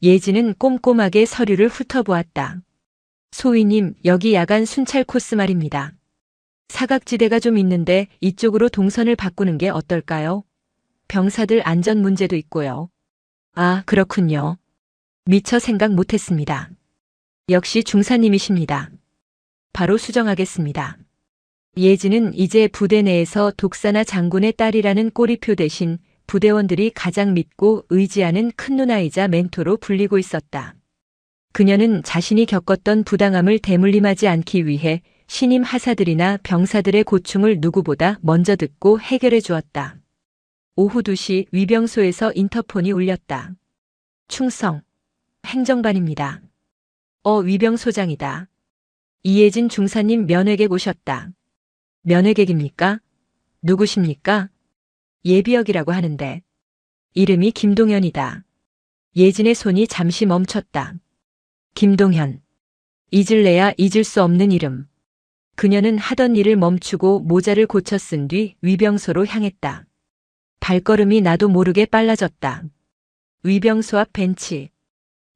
예진은 꼼꼼하게 서류를 훑어보았다. 소위님, 여기 야간 순찰 코스 말입니다. 사각지대가 좀 있는데 이쪽으로 동선을 바꾸는 게 어떨까요? 병사들 안전 문제도 있고요. 아, 그렇군요. 미처 생각 못했습니다. 역시 중사님이십니다. 바로 수정하겠습니다. 예진은 이제 부대 내에서 독사나 장군의 딸이라는 꼬리표 대신 부대원들이 가장 믿고 의지하는 큰 누나이자 멘토로 불리고 있었다. 그녀는 자신이 겪었던 부당함을 대물림하지 않기 위해 신임 하사들이나 병사들의 고충을 누구보다 먼저 듣고 해결해 주었다. 오후 2시 위병소에서 인터폰이 울렸다. 충성. 행정반입니다. 위병소장이다. 이혜진 중사님 면회객 오셨다. 면회객입니까? 누구십니까? 예비역이라고 하는데. 이름이 김동현이다. 예진의 손이 잠시 멈췄다. 김동현. 잊을래야 잊을 수 없는 이름. 그녀는 하던 일을 멈추고 모자를 고쳐 쓴 뒤 위병소로 향했다. 발걸음이 나도 모르게 빨라졌다. 위병소 앞 벤치.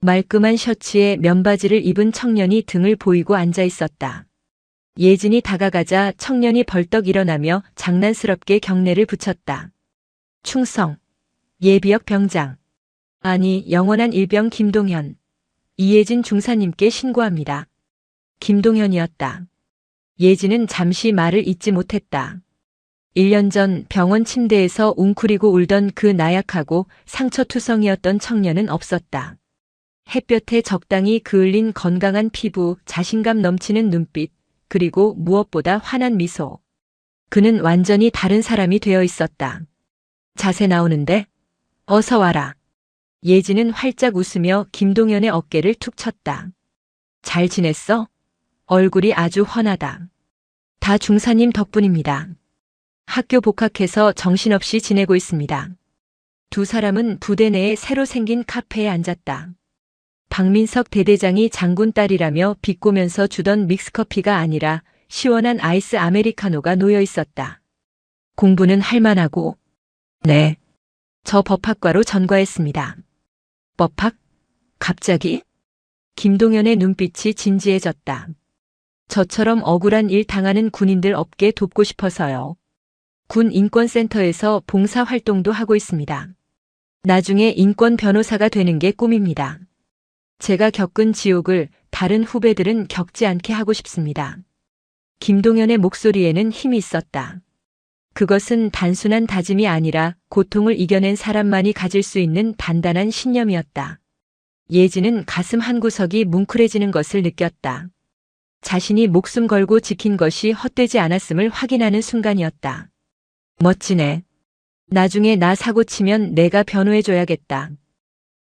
말끔한 셔츠에 면바지를 입은 청년이 등을 보이고 앉아 있었다. 예진이 다가가자 청년이 벌떡 일어나며 장난스럽게 경례를 붙였다. 충성. 예비역 병장. 아니, 영원한 일병 김동현. 이혜진 중사님께 신고합니다. 김동현이었다. 예진은 잠시 말을 잇지 못했다. 1년 전 병원 침대에서 웅크리고 울던 그 나약하고 상처투성이었던 청년은 없었다. 햇볕에 적당히 그을린 건강한 피부, 자신감 넘치는 눈빛, 그리고 무엇보다 환한 미소. 그는 완전히 다른 사람이 되어 있었다. 자세 나오는데? 어서 와라. 예진은 활짝 웃으며 김동현의 어깨를 툭 쳤다. 잘 지냈어? 얼굴이 아주 훤하다. 다 중사님 덕분입니다. 학교 복학해서 정신없이 지내고 있습니다. 두 사람은 부대 내에 새로 생긴 카페에 앉았다. 박민석 대대장이 장군 딸이라며 비꼬면서 주던 믹스커피가 아니라 시원한 아이스 아메리카노가 놓여 있었다. 공부는 할만하고. 네. 저 법학과로 전과했습니다. 법학? 갑자기? 김동현의 눈빛이 진지해졌다. 저처럼 억울한 일 당하는 군인들 없게 돕고 싶어서요. 군 인권센터에서 봉사활동도 하고 있습니다. 나중에 인권 변호사가 되는 게 꿈입니다. 제가 겪은 지옥을 다른 후배들은 겪지 않게 하고 싶습니다. 김동현의 목소리에는 힘이 있었다. 그것은 단순한 다짐이 아니라 고통을 이겨낸 사람만이 가질 수 있는 단단한 신념이었다. 예진은 가슴 한구석이 뭉클해지는 것을 느꼈다. 자신이 목숨 걸고 지킨 것이 헛되지 않았음을 확인하는 순간이었다. 멋지네. 나중에 나 사고 치면 내가 변호해줘야겠다.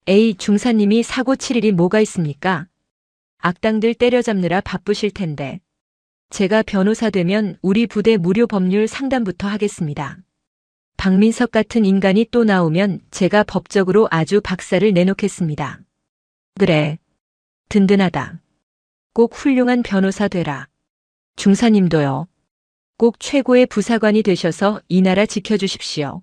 에이, 중사님이 사고 칠 일이 뭐가 있습니까? 악당들 때려잡느라 바쁘실 텐데. 제가 변호사 되면 우리 부대 무료 법률 상담부터 하겠습니다. 박민석 같은 인간이 또 나오면 제가 법적으로 아주 박살을 내놓겠습니다. 그래. 든든하다. 꼭 훌륭한 변호사 되라. 중사님도요. 꼭 최고의 부사관이 되셔서 이 나라 지켜주십시오.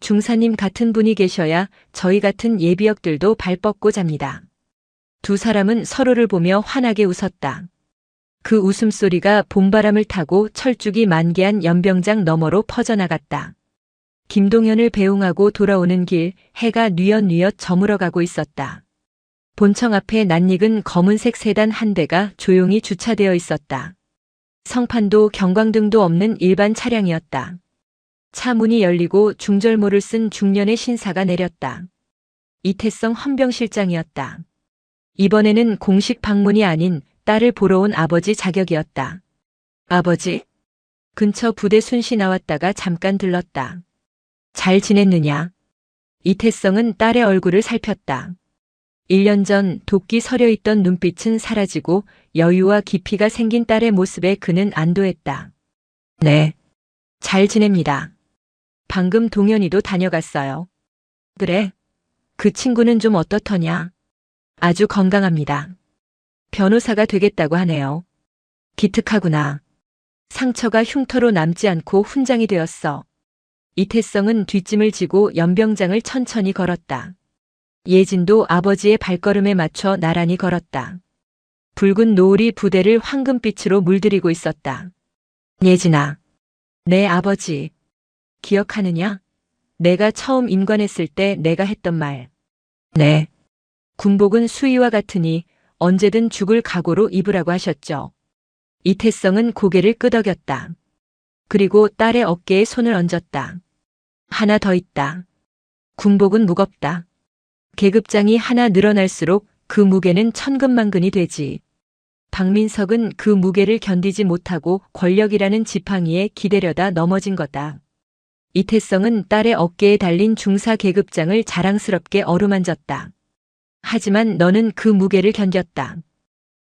중사님 같은 분이 계셔야 저희 같은 예비역들도 발 뻗고 잡니다. 두 사람은 서로를 보며 환하게 웃었다. 그 웃음소리가 봄바람을 타고 철쭉이 만개한 연병장 너머로 퍼져나갔다. 김동현을 배웅하고 돌아오는 길, 해가 뉘엿뉘엿 저물어가고 있었다. 본청 앞에 낯익은 검은색 세단 한 대가 조용히 주차되어 있었다. 성판도 경광등도 없는 일반 차량이었다. 차 문이 열리고 중절모를 쓴 중년의 신사가 내렸다. 이태성 헌병실장이었다. 이번에는 공식 방문이 아닌 딸을 보러 온 아버지 자격이었다. 아버지? 근처 부대 순시 나왔다가 잠깐 들렀다. 잘 지냈느냐? 이태성은 딸의 얼굴을 살폈다. 1년 전 도끼 서려 있던 눈빛은 사라지고 여유와 깊이가 생긴 딸의 모습에 그는 안도했다. 네. 잘 지냅니다. 방금 동현이도 다녀갔어요. 그래? 그 친구는 좀 어떻더냐? 아주 건강합니다. 변호사가 되겠다고 하네요. 기특하구나. 상처가 흉터로 남지 않고 훈장이 되었어. 이태성은 뒷짐을 지고 연병장을 천천히 걸었다. 예진도 아버지의 발걸음에 맞춰 나란히 걸었다. 붉은 노을이 부대를 황금빛으로 물들이고 있었다. 예진아, 내 아버지. 기억하느냐? 내가 처음 임관했을 때 내가 했던 말. 네. 군복은 수의와 같으니 언제든 죽을 각오로 입으라고 하셨죠. 이태성은 고개를 끄덕였다. 그리고 딸의 어깨에 손을 얹었다. 하나 더 있다. 군복은 무겁다. 계급장이 하나 늘어날수록 그 무게는 천근만근이 되지. 박민석은 그 무게를 견디지 못하고 권력이라는 지팡이에 기대려다 넘어진 거다. 이태성은 딸의 어깨에 달린 중사 계급장을 자랑스럽게 어루만졌다. 하지만 너는 그 무게를 견뎠다.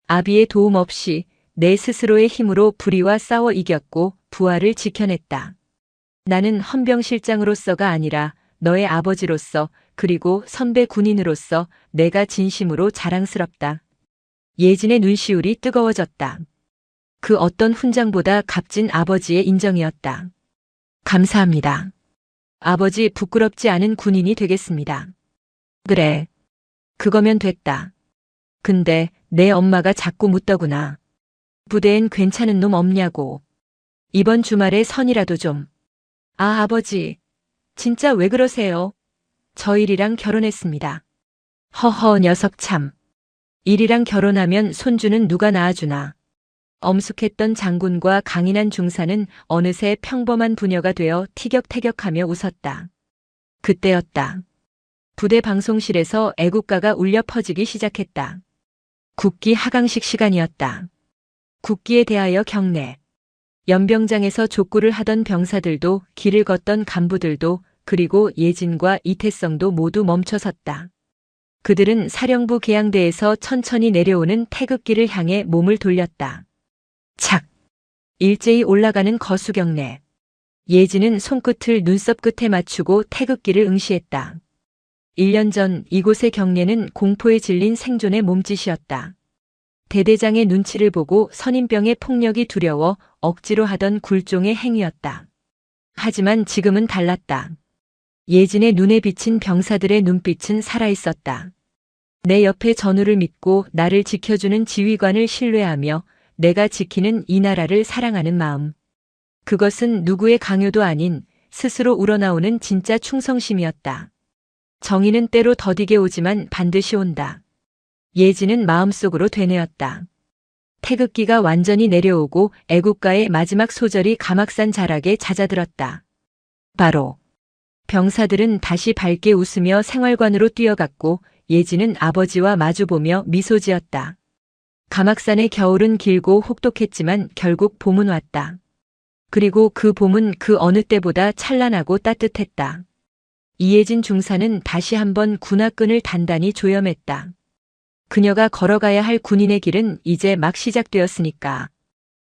아비의 도움 없이 내 스스로의 힘으로 불의와 싸워 이겼고 부하를 지켜냈다. 나는 헌병실장으로서가 아니라 너의 아버지로서 그리고 선배 군인으로서 내가 진심으로 자랑스럽다. 예진의 눈시울이 뜨거워졌다. 그 어떤 훈장보다 값진 아버지의 인정이었다. 감사합니다. 아버지 부끄럽지 않은 군인이 되겠습니다. 그래. 그거면 됐다. 근데 내 엄마가 자꾸 묻더구나. 부대엔 괜찮은 놈 없냐고. 이번 주말에 선이라도 좀. 아, 아버지. 진짜 왜 그러세요? 저 일이랑 결혼했습니다. 허허, 녀석 참. 일이랑 결혼하면 손주는 누가 낳아주나. 엄숙했던 장군과 강인한 중사는 어느새 평범한 부녀가 되어 티격태격하며 웃었다. 그때였다. 부대 방송실에서 애국가가 울려 퍼지기 시작했다. 국기 하강식 시간이었다. 국기에 대하여 경례. 연병장에서 족구를 하던 병사들도 길을 걷던 간부들도 그리고 예진과 이태성도 모두 멈춰섰다. 그들은 사령부 계양대에서 천천히 내려오는 태극기를 향해 몸을 돌렸다. 착! 일제히 올라가는 거수경례. 예진은 손끝을 눈썹 끝에 맞추고 태극기를 응시했다. 1년 전 이곳의 경례는 공포에 질린 생존의 몸짓이었다. 대대장의 눈치를 보고 선임병의 폭력이 두려워 억지로 하던 굴종의 행위였다. 하지만 지금은 달랐다. 예진의 눈에 비친 병사들의 눈빛은 살아있었다. 내 옆에 전우를 믿고 나를 지켜주는 지휘관을 신뢰하며 내가 지키는 이 나라를 사랑하는 마음. 그것은 누구의 강요도 아닌 스스로 우러나오는 진짜 충성심이었다. 정의는 때로 더디게 오지만 반드시 온다. 예진은 마음속으로 되뇌었다. 태극기가 완전히 내려오고 애국가의 마지막 소절이 가막산 자락에 잦아들었다. 바로. 병사들은 다시 밝게 웃으며 생활관으로 뛰어갔고 예진은 아버지와 마주보며 미소 지었다. 가막산의 겨울은 길고 혹독했지만 결국 봄은 왔다. 그리고 그 봄은 그 어느 때보다 찬란하고 따뜻했다. 이혜진 중사는 다시 한번 군화끈을 단단히 조염했다. 그녀가 걸어가야 할 군인의 길은 이제 막 시작되었으니까.